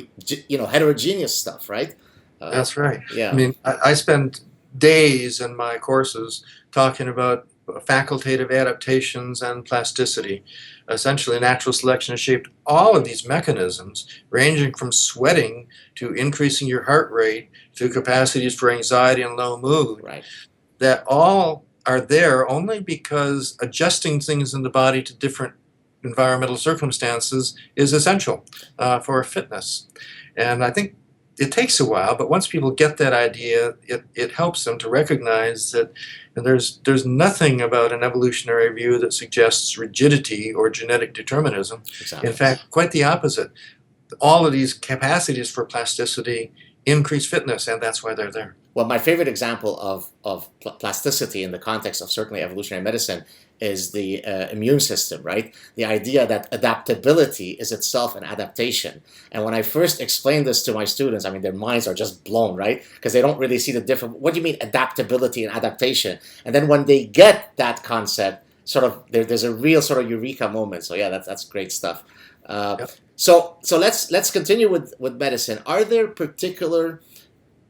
heterogeneous stuff, right? That's right. I Yeah, mean, I spend days in my courses talking about facultative adaptations and plasticity. Essentially, natural selection has shaped all of these mechanisms, ranging from sweating to increasing your heart rate to capacities for anxiety and low mood, right. that all are there only because adjusting things in the body to different environmental circumstances is essential for fitness. And I think it takes a while, but once people get that idea, it helps them to recognize that there's nothing about an evolutionary view that suggests rigidity or genetic determinism. Exactly. In fact, quite the opposite. All of these capacities for plasticity increase fitness, and that's why they're there. Well, my favorite example of plasticity in the context of certainly evolutionary medicine is the immune system, right? The idea that adaptability is itself an adaptation. And when I first explained this to my students, I mean, their minds are just blown, right? Because they don't really see the difference. What do you mean adaptability and adaptation? And then when they get that concept, sort of, there's a real sort of eureka moment. So yeah, that's great stuff. Yep. So let's continue with medicine. Are there particular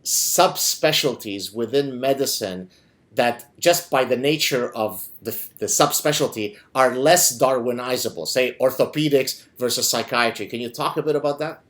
subspecialties within medicine that just by the nature of the subspecialty are less Darwinizable, say orthopedics versus psychiatry? Can you talk a bit about that?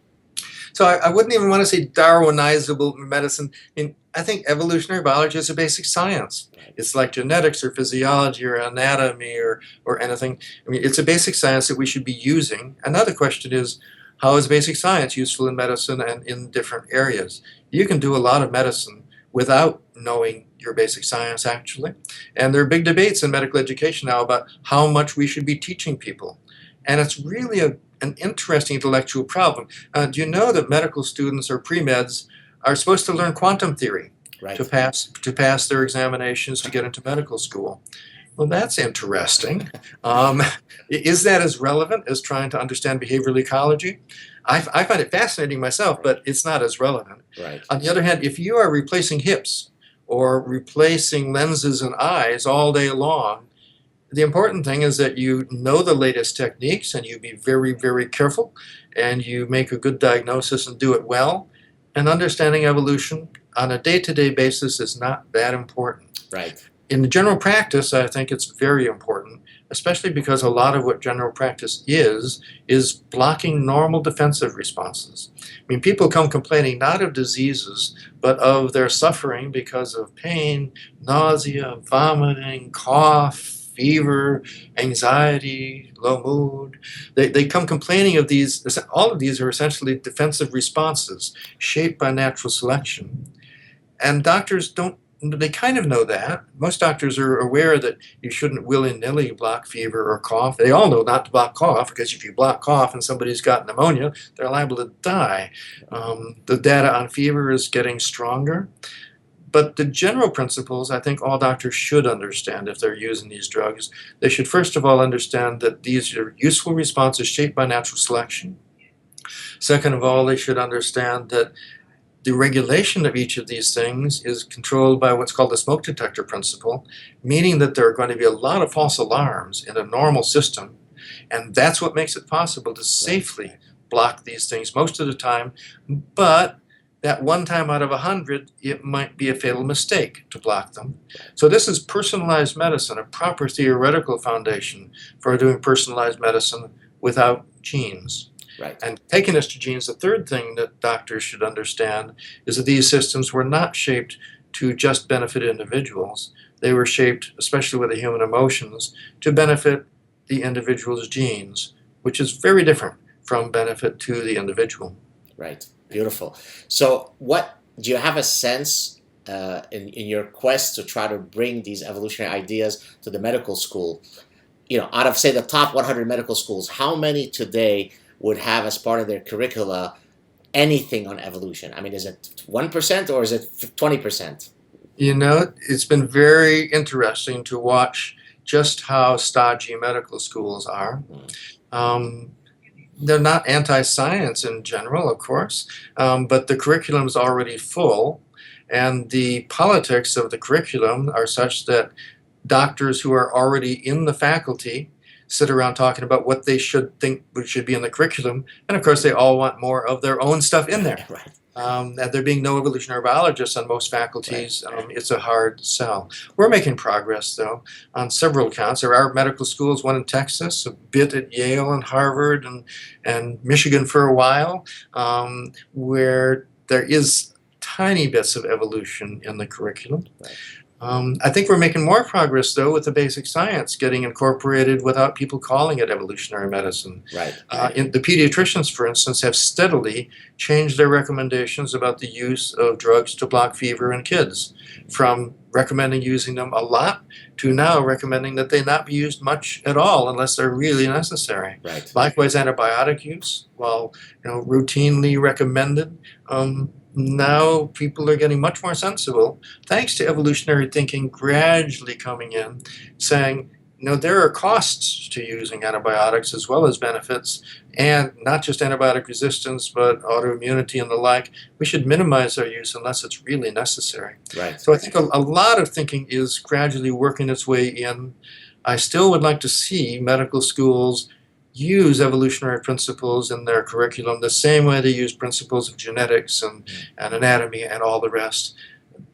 So I wouldn't even want to say Darwinizable medicine. I mean, I think evolutionary biology is a basic science. It's like genetics or physiology or anatomy or anything. I mean, it's a basic science that we should be using. Another question is, how is basic science useful in medicine and in different areas? You can do a lot of medicine without knowing your basic science, actually. And there are big debates in medical education now about how much we should be teaching people. And it's really an interesting intellectual problem. Do you know that medical students or pre-meds are supposed to learn quantum theory Right. to pass their examinations to get into medical school? Well, that's interesting. Is that as relevant as trying to understand behavioral ecology? I find it fascinating myself, but it's not as relevant. Right. On the other hand, if you are replacing hips or replacing lenses and eyes all day long, the important thing is that you know the latest techniques and you be very, very careful and you make a good diagnosis and do it well. And understanding evolution on a day-to-day basis is not that important. Right. In the general practice, I think it's very important, especially because a lot of what general practice is blocking normal defensive responses. I mean, people come complaining not of diseases, but of their suffering because of pain, nausea, vomiting, cough, fever, anxiety, low mood. They come complaining of these. All of these are essentially defensive responses shaped by natural selection. And doctors don't, they kind of know that. Most doctors are aware that you shouldn't willy-nilly block fever or cough. They all know not to block cough, because if you block cough and somebody's got pneumonia, they're liable to die. The data on fever is getting stronger. But the general principles, I think all doctors should understand if they're using these drugs. They should first of all understand that these are useful responses shaped by natural selection. Second of all, they should understand that the regulation of each of these things is controlled by what's called the smoke detector principle, meaning that there are going to be a lot of false alarms in a normal system, and that's what makes it possible to safely block these things most of the time. But that one time out of 100, it might be a fatal mistake to block them. So this is personalized medicine, a proper theoretical foundation for doing personalized medicine without genes. Right. And taking us to genes, the third thing that doctors should understand is that these systems were not shaped to just benefit individuals. They were shaped, especially with the human emotions, to benefit the individual's genes, which is very different from benefit to the individual. Right. Beautiful. So what do you have a sense in your quest to try to bring these evolutionary ideas to the medical school? Out of, say, the top 100 medical schools, how many today would have as part of their curricula anything on evolution? I mean, is it 1% or is it 20%? It's been very interesting to watch just how stodgy medical schools are. They're not anti-science in general, of course, but the curriculum's already full, and the politics of the curriculum are such that doctors who are already in the faculty sit around talking about what they should think should be in the curriculum. And of course, they all want more of their own stuff in there. Right. And there being no evolutionary biologists on most faculties, it's a hard sell. We're making progress, though, on several counts. There are medical schools, one in Texas, a bit at Yale and Harvard and Michigan for a while, where there is tiny bits of evolution in the curriculum. Right. I think we're making more progress, though, with the basic science getting incorporated without people calling it evolutionary medicine. Right. The pediatricians, for instance, have steadily changed their recommendations about the use of drugs to block fever in kids, from recommending using them a lot to now recommending that they not be used much at all unless they're really necessary. Right. Likewise, antibiotic use, while routinely recommended, now people are getting much more sensible, thanks to evolutionary thinking gradually coming in, saying, there are costs to using antibiotics as well as benefits, and not just antibiotic resistance, but autoimmunity and the like. We should minimize our use unless it's really necessary. Right. So I think a lot of thinking is gradually working its way in. I still would like to see medical schools use evolutionary principles in their curriculum the same way they use principles of genetics and anatomy and all the rest.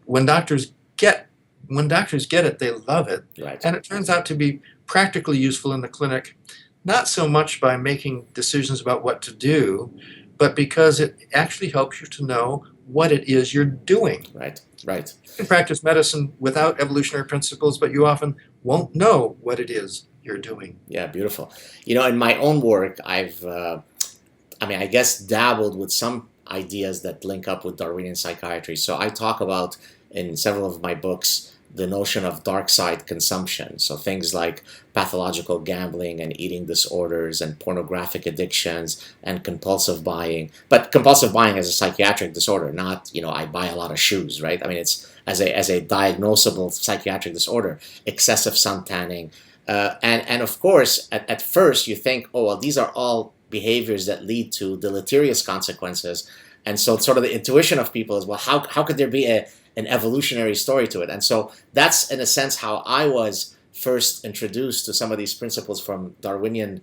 When doctors get it, they love it. Right. And it turns out to be practically useful in the clinic, not so much by making decisions about what to do, but because it actually helps you to know what it is you're doing. Right. Right. You can practice medicine without evolutionary principles, but you often won't know what it is you're doing. Yeah, beautiful. In my own work, I've, I guess, dabbled with some ideas that link up with Darwinian psychiatry. So I talk about, in several of my books, the notion of dark side consumption. So things like pathological gambling and eating disorders and pornographic addictions and compulsive buying. But compulsive buying is a psychiatric disorder, not, I buy a lot of shoes, right? It's as a diagnosable psychiatric disorder. Excessive sun tanning. And of course, at first you think, oh, well, these are all behaviors that lead to deleterious consequences. And so sort of the intuition of people is, well, how could there be an evolutionary story to it? And so that's, in a sense, how I was first introduced to some of these principles from Darwinian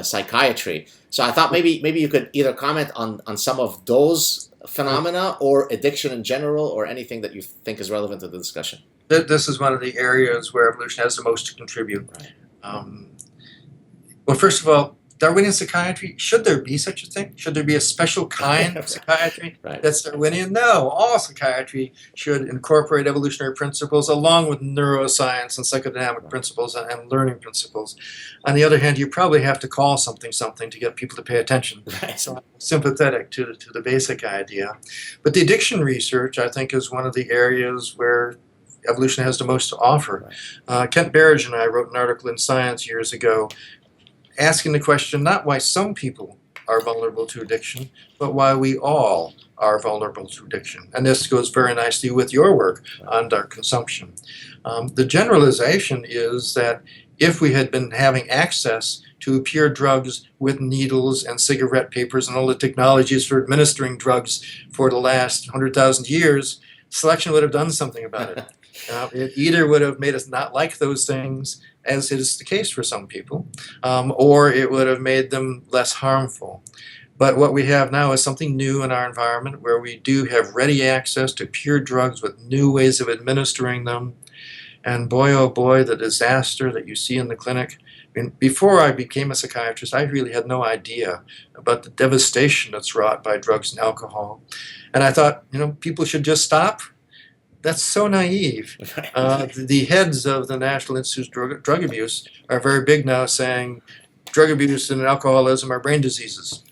psychiatry. So I thought maybe you could either comment on some of those phenomena or addiction in general or anything that you think is relevant to the discussion. This is one of the areas where evolution has the most to contribute. Right. Well, first of all, Darwinian psychiatry, should there be such a thing? Should there be a special kind of psychiatry that's Darwinian? No, all psychiatry should incorporate evolutionary principles along with neuroscience and psychodynamic principles and learning principles. On the other hand, you probably have to call something to get people to pay attention. Right. So I'm sympathetic to the basic idea. But the addiction research, I think, is one of the areas where evolution has the most to offer. Kent Berridge and I wrote an article in Science years ago asking the question not why some people are vulnerable to addiction, but why we all are vulnerable to addiction. And this goes very nicely with your work on dark consumption. The generalization is that if we had been having access to pure drugs with needles and cigarette papers and all the technologies for administering drugs for the last 100,000 years, selection would have done something about it. It either would have made us not like those things, as is the case for some people, or it would have made them less harmful. But what we have now is something new in our environment where we do have ready access to pure drugs with new ways of administering them. And boy, oh boy, the disaster that you see in the clinic. Before I became a psychiatrist, I really had no idea about the devastation that's wrought by drugs and alcohol. And I thought, people should just stop. That's so naive. The heads of the National Institute of Drug Abuse are very big now, saying drug abuse and alcoholism are brain diseases.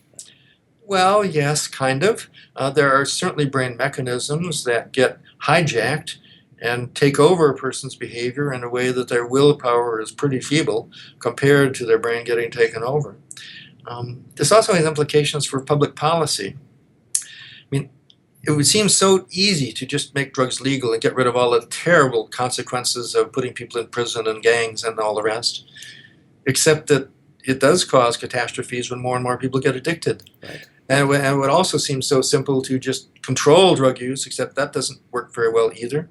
Well, yes, kind of. There are certainly brain mechanisms that get hijacked and take over a person's behavior in a way that their willpower is pretty feeble compared to their brain getting taken over. This also has implications for public policy. It would seem so easy to just make drugs legal and get rid of all the terrible consequences of putting people in prison and gangs and all the rest, except that it does cause catastrophes when more and more people get addicted. Right. And it would also seem so simple to just control drug use, except that doesn't work very well either.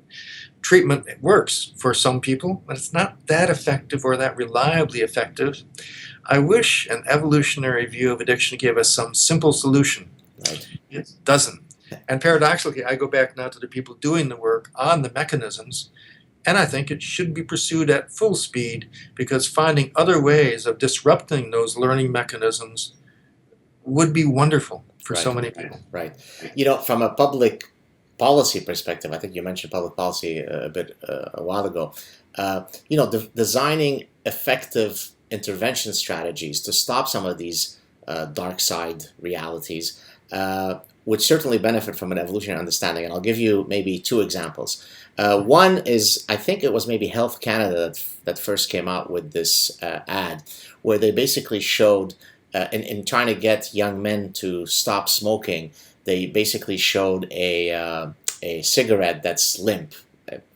Treatment works for some people, but it's not that effective or that reliably effective. I wish an evolutionary view of addiction gave us some simple solution. Right. It doesn't. And paradoxically, I go back now to the people doing the work on the mechanisms, and I think it should be pursued at full speed, because finding other ways of disrupting those learning mechanisms would be wonderful for so many people. Right. From a public policy perspective, I think you mentioned public policy a bit a while ago. Designing effective intervention strategies to stop some of these dark side realities would certainly benefit from an evolutionary understanding. And I'll give you maybe two examples. One is, I think it was maybe Health Canada that first came out with this ad, where they basically showed, in trying to get young men to stop smoking, they basically showed a cigarette that's limp,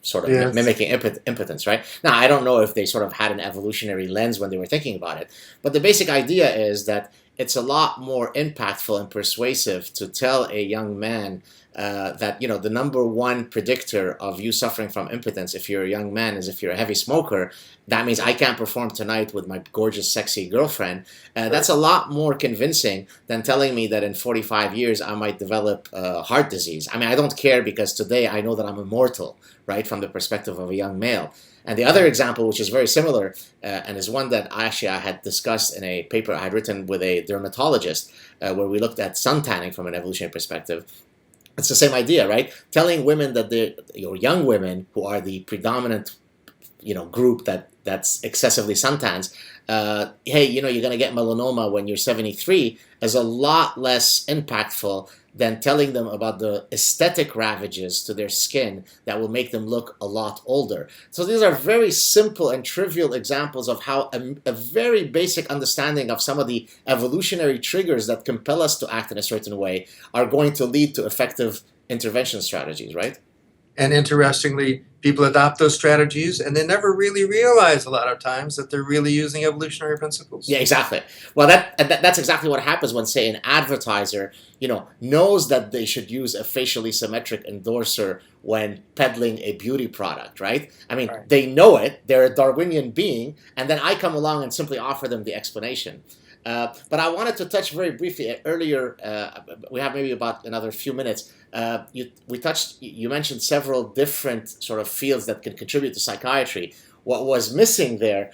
sort of Yes. mimicking impotence, right? Now, I don't know if they sort of had an evolutionary lens when they were thinking about it, but the basic idea is that it's a lot more impactful and persuasive to tell a young man that the number one predictor of you suffering from impotence if you're a young man is if you're a heavy smoker. That means I can't perform tonight with my gorgeous, sexy girlfriend. That's a lot more convincing than telling me that in 45 years I might develop heart disease. I mean, I don't care, because today I know that I'm immortal, right, from the perspective of a young male. And the other example, which is very similar, and is one that I had discussed in a paper I had written with a dermatologist, where we looked at suntanning from an evolutionary perspective. It's the same idea, right? Telling women that young women who are the predominant, group that's excessively suntans, hey, you're going to get melanoma when you're 73, is a lot less impactful than telling them about the aesthetic ravages to their skin that will make them look a lot older. So these are very simple and trivial examples of how a very basic understanding of some of the evolutionary triggers that compel us to act in a certain way are going to lead to effective intervention strategies, right? And interestingly, people adopt those strategies and they never really realize a lot of times that they're really using evolutionary principles. Yeah, exactly. Well, that's exactly what happens when, say, an advertiser, knows that they should use a facially symmetric endorser when peddling a beauty product, right? I mean, Right. They know it, they're a Darwinian being, and then I come along and simply offer them the explanation. But I wanted to touch very briefly earlier. We have maybe about another few minutes. You mentioned several different sort of fields that can contribute to psychiatry. What was missing there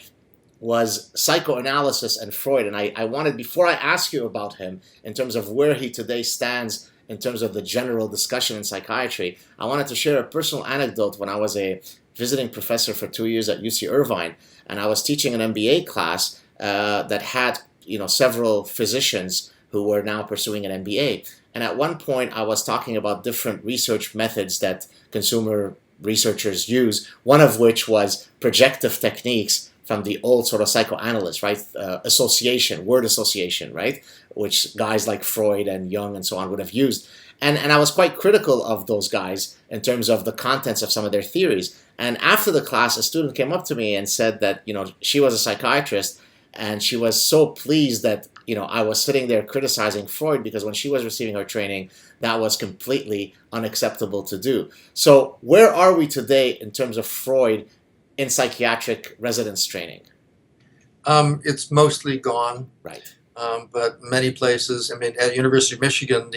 was psychoanalysis and Freud. And I wanted, before I ask you about him in terms of where he today stands in terms of the general discussion in psychiatry, I wanted to share a personal anecdote. When I was a visiting professor for 2 years at UC Irvine, and I was teaching an MBA class that had several physicians who were now pursuing an MBA. And at one point, I was talking about different research methods that consumer researchers use, one of which was projective techniques from the old sort of psychoanalysts, right? Word association, right? Which guys like Freud and Jung and so on would have used. And I was quite critical of those guys in terms of the contents of some of their theories. And after the class, a student came up to me and said that, she was a psychiatrist, and she was so pleased that I was sitting there criticizing Freud, because when she was receiving her training, that was completely unacceptable to do. So where are we today in terms of Freud in psychiatric residence training? It's mostly gone. Right. But many places, I mean, at University of Michigan,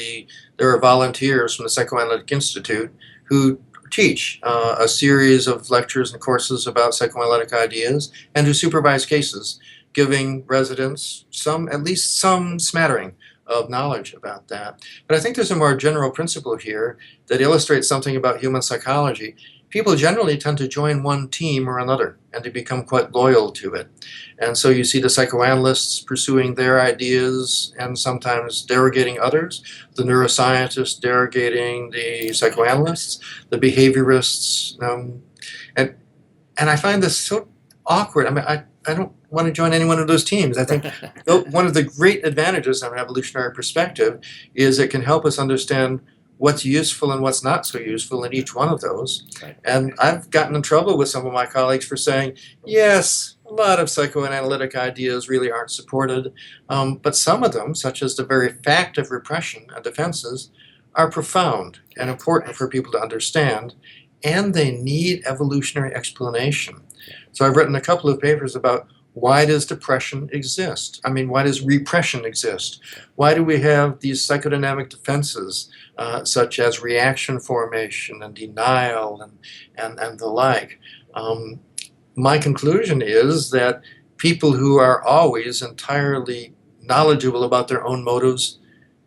there are volunteers from the Psychoanalytic Institute who teach a series of lectures and courses about psychoanalytic ideas and who supervise cases, giving residents at least some smattering of knowledge about that. But I think there's a more general principle here that illustrates something about human psychology. People generally tend to join one team or another, and to become quite loyal to it. And so you see the psychoanalysts pursuing their ideas and sometimes derogating others, the neuroscientists derogating the psychoanalysts, the behaviorists, and I find this so awkward. I mean, I don't want to join any one of those teams. I think one of the great advantages of an evolutionary perspective is it can help us understand what's useful and what's not so useful in each one of those. Right. And I've gotten in trouble with some of my colleagues for saying, yes, a lot of psychoanalytic ideas really aren't supported, but some of them, such as the very fact of repression and defenses, are profound and important for people to understand, and they need evolutionary explanation. So I've written a couple of papers about why does depression exist? I mean, why does repression exist? Why do we have these psychodynamic defenses such as reaction formation and denial and the like? My conclusion is that people who are always entirely knowledgeable about their own motives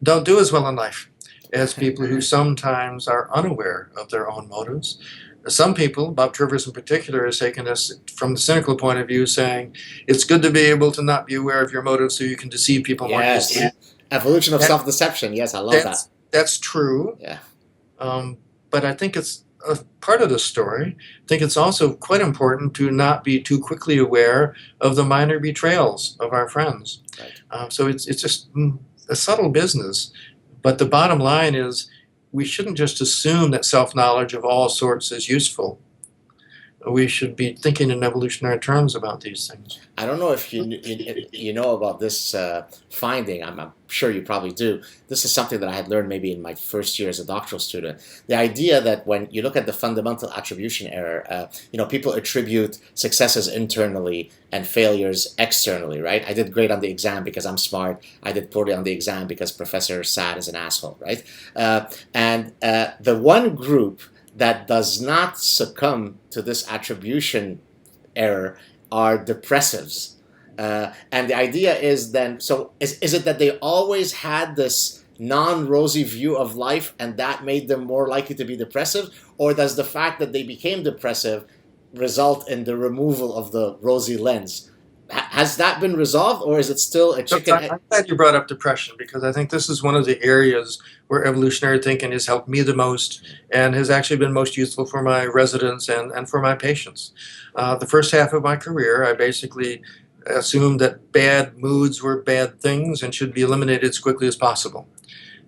don't do as well in life as people who sometimes are unaware of their own motives. Some people, Bob Trivers in particular, has taken this from the cynical point of view, saying it's good to be able to not be aware of your motives so you can deceive people more easily. Yes. Evolution of That- self-deception. Yes, I love that. That's true. Yeah. But I think it's a part of the story. I think it's also quite important to not be too quickly aware of the minor betrayals of our friends. Right. So it's just a subtle business. But the bottom line is we shouldn't just assume that self-knowledge of all sorts is useful. We should be thinking in evolutionary terms about these things. I don't know if you know about this finding. I'm sure you probably do. This is something that I had learned maybe in my first year as a doctoral student. The idea that when you look at the fundamental attribution error, people attribute successes internally and failures externally, right? I did great on the exam because I'm smart. I did poorly on the exam because Professor Saad is an asshole, right? And the one group that does not succumb to this attribution error are depressives. And the idea is then, so is it that they always had this non-rosy view of life and that made them more likely to be depressive? Or does the fact that they became depressive result in the removal of the rosy lens? Has that been resolved, or is it still a chicken? I'm glad you brought up depression, because I think this is one of the areas where evolutionary thinking has helped me the most and has actually been most useful for my residents and for my patients. The first half of my career, I basically assumed that bad moods were bad things and should be eliminated as quickly as possible.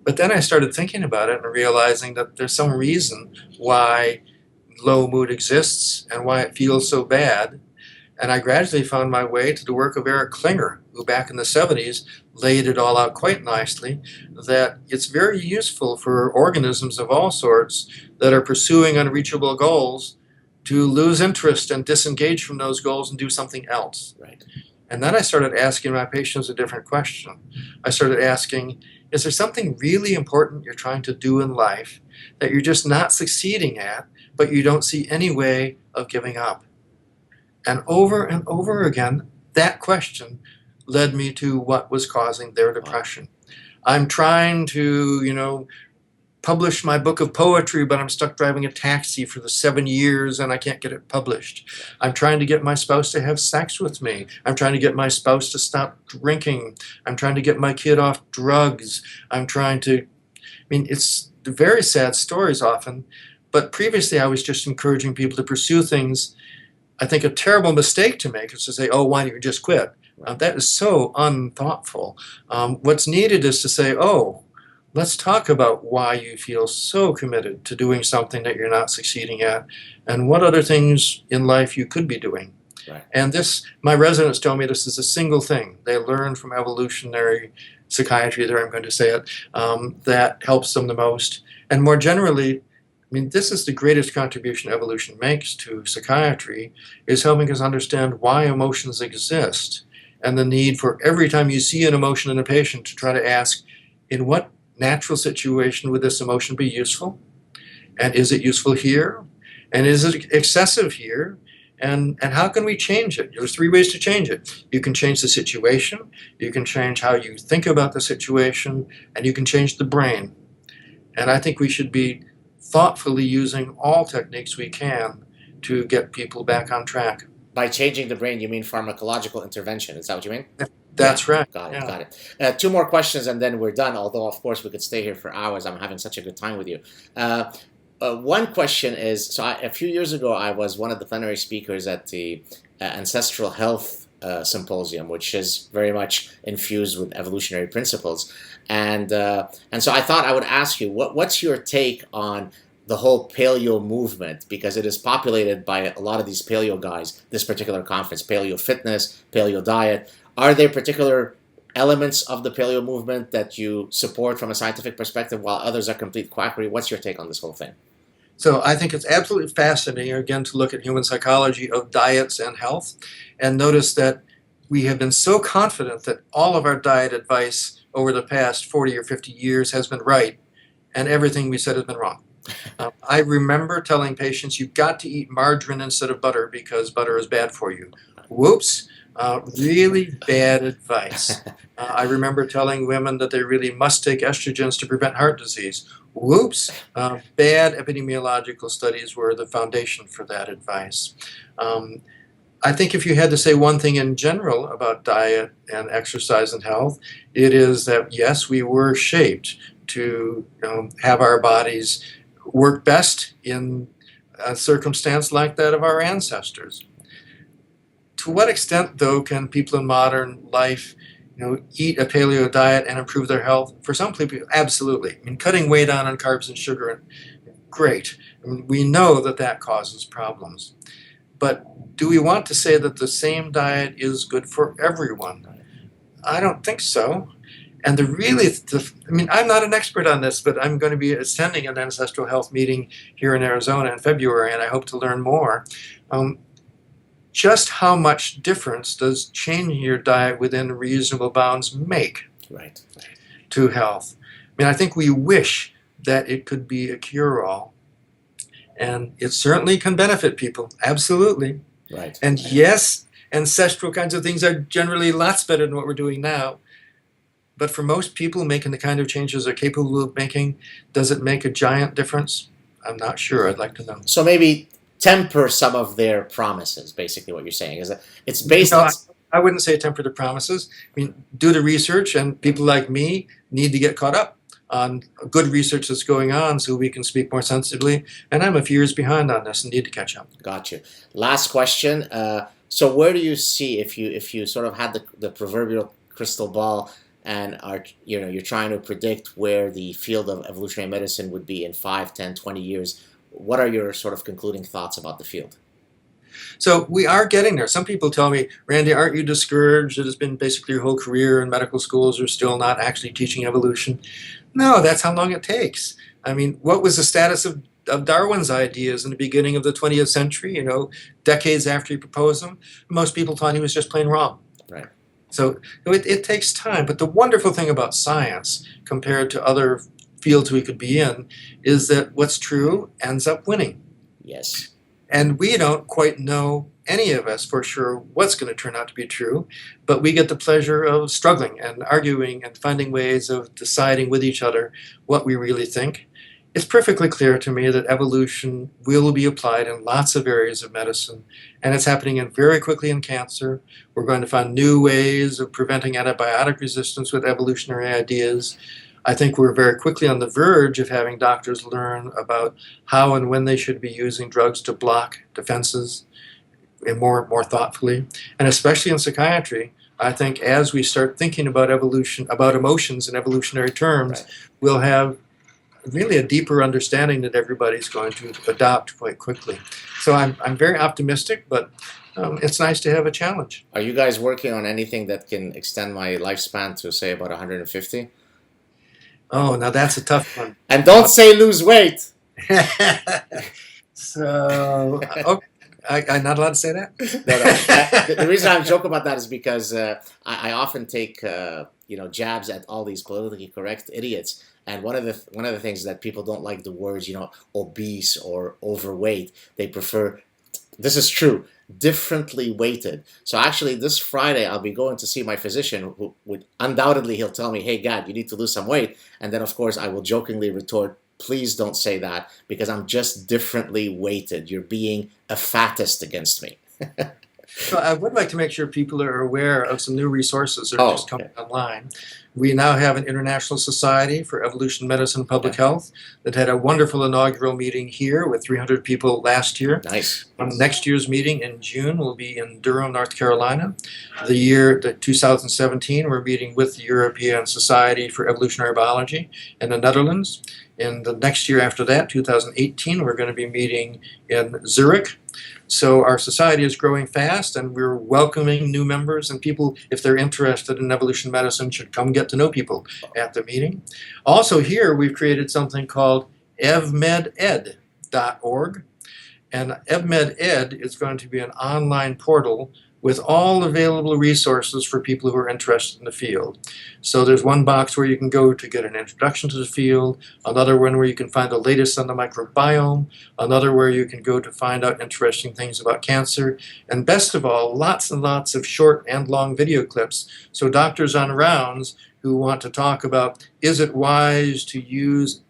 But then I started thinking about it and realizing that there's some reason why low mood exists and why it feels so bad. And I gradually found my way to the work of Eric Klinger, who back in the 70s laid it all out quite nicely, that it's very useful for organisms of all sorts that are pursuing unreachable goals to lose interest and disengage from those goals and do something else. Right. And then I started asking my patients a different question. I started asking, is there something really important you're trying to do in life that you're just not succeeding at, but you don't see any way of giving up? And over again, that question led me to what was causing their depression. I'm trying to, publish my book of poetry, but I'm stuck driving a taxi for the 7 years and I can't get it published. I'm trying to get my spouse to have sex with me. I'm trying to get my spouse to stop drinking. I'm trying to get my kid off drugs. It's very sad stories often, but previously I was just encouraging people to pursue things. I think a terrible mistake to make is to say, oh, why don't you just quit? That is so unthoughtful. What's needed is to say, oh, let's talk about why you feel so committed to doing something that you're not succeeding at, and what other things in life you could be doing. Right. And my residents tell me this is a single thing they learned from evolutionary psychiatry, there I'm going to say it, that helps them the most. And more generally, this is the greatest contribution evolution makes to psychiatry, is helping us understand why emotions exist, and the need for every time you see an emotion in a patient to try to ask, in what natural situation would this emotion be useful? And is it useful here? And is it excessive here? And how can we change it? There's 3 ways to change it. You can change the situation, you can change how you think about the situation, and you can change the brain. And I think we should be thoughtfully using all techniques we can to get people back on track. By changing the brain, you mean pharmacological intervention. Is that what you mean? That's right. Got it. 2 more questions and then we're done, although, of course, we could stay here for hours. I'm having such a good time with you. One question is, a few years ago, I was one of the plenary speakers at the Ancestral Health Symposium, which is very much infused with evolutionary principles. And so I thought I would ask you, what's your take on the whole paleo movement, because it is populated by a lot of these paleo guys, this particular conference, paleo fitness, paleo diet. Are there particular elements of the paleo movement that you support from a scientific perspective, while others are complete quackery. What's your take on this whole thing? So I think it's absolutely fascinating, again, to look at human psychology of diets and health and notice that we have been so confident that all of our diet advice over the past 40 or 50 years has been right, and everything we said has been wrong. I remember telling patients, you've got to eat margarine instead of butter because butter is bad for you. Whoops. Really bad advice. I remember telling women that they really must take estrogens to prevent heart disease. Whoops. Bad epidemiological studies were the foundation for that advice. I think if you had to say one thing in general about diet and exercise and health, it is that yes, we were shaped to have our bodies work best in a circumstance like that of our ancestors. To what extent, though, can people in modern life eat a paleo diet and improve their health? For some people, absolutely. I mean, cutting way down on carbs and sugar, great. I mean, we know that that causes problems. But do we want to say that the same diet is good for everyone? I don't think so. And I'm not an expert on this, but I'm going to be attending an ancestral health meeting here in Arizona in February, and I hope to learn more. Just how much difference does changing your diet within reasonable bounds make to health? I mean, I think we wish that it could be a cure-all, and it certainly can benefit people, absolutely. And yes, ancestral kinds of things are generally lots better than what we're doing now. But for most people making the kind of changes they're capable of making, does it make a giant difference? I'm not sure. I'd like to know. So maybe temper some of their promises, basically what you're saying. Is that it's based on... I wouldn't say temper the promises. I mean, do the research, and people like me need to get caught up on good research that's going on so we can speak more sensibly. And I'm a few years behind on this and need to catch up. Got you. Last question. So where do you see, if you sort of had the proverbial crystal ball and are you're trying to predict where the field of evolutionary medicine would be in 5, 10, 20 years, what are your sort of concluding thoughts about the field? So we are getting there. Some people tell me, Randy, aren't you discouraged that it's been basically your whole career and medical schools are still not actually teaching evolution? No, that's how long it takes. I mean, what was the status of Darwin's ideas in the beginning of the 20th century, decades after he proposed them? Most people thought he was just plain wrong. So it takes time. But the wonderful thing about science compared to other fields we could be in is that what's true ends up winning. Yes. And we don't quite know, any of us, for sure what's going to turn out to be true, but we get the pleasure of struggling and arguing and finding ways of deciding with each other what we really think. It's perfectly clear to me that evolution will be applied in lots of areas of medicine, and it's happening very quickly in cancer. We're going to find new ways of preventing antibiotic resistance with evolutionary ideas. I think we're very quickly on the verge of having doctors learn about how and when they should be using drugs to block defenses and more thoughtfully. And especially in psychiatry, I think as we start thinking about evolution, about emotions in evolutionary terms, we'll have really a deeper understanding that everybody's going to adopt quite quickly. So I'm very optimistic, but it's nice to have a challenge. Are you guys working on anything that can extend my lifespan to, say, about 150? Oh, now that's a tough one. And don't say lose weight. So, okay. I'm not allowed to say that? No. The reason I'm joking about that is because I often take jabs at all these politically correct idiots. And one of the things that people don't like the words, obese or overweight. They prefer, this is true, differently weighted. So actually this Friday I'll be going to see my physician who would undoubtedly he'll tell me, hey God, you need to lose some weight. And then of course I will jokingly retort, please don't say that because I'm just differently weighted. You're being a fattest against me. So I would like to make sure people are aware of some new resources that are just coming online. We now have an International Society for Evolution Medicine and Public Health that had a wonderful inaugural meeting here with 300 people last year. Nice. Next year's meeting in June will be in Durham, North Carolina. The 2017, we're meeting with the European Society for Evolutionary Biology in the Netherlands. And the next year after that, 2018, we're going to be meeting in Zurich. So our society is growing fast, and we're welcoming new members, and people, if they're interested in evolution medicine, should come get to know people at the meeting. Also here, we've created something called evmeded.org. And evmeded is going to be an online portal with all available resources for people who are interested in the field. So there's one box where you can go to get an introduction to the field, another one where you can find the latest on the microbiome, another where you can go to find out interesting things about cancer, and best of all, lots and lots of short and long video clips. So doctors on rounds who want to talk about, is it wise to use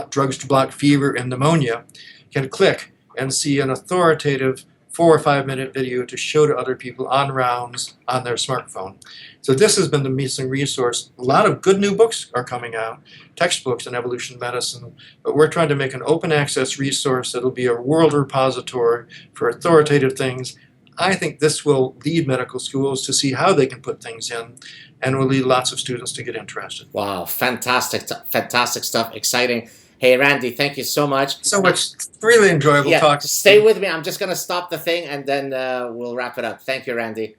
drugs to block fever and pneumonia, can click and see an authoritative 4 or 5 minute video to show to other people on rounds on their smartphone. So this has been the missing resource. A lot of good new books are coming out, textbooks in evolution medicine, but we're trying to make an open access resource that'll be a world repository for authoritative things. I think this will lead medical schools to see how they can put things in, and will lead lots of students to get interested. Wow, fantastic, fantastic stuff, exciting. Hey, Randy, thank you so much. So much, really enjoyable talk. Stay with me. I'm just going to stop the thing and then we'll wrap it up. Thank you, Randy.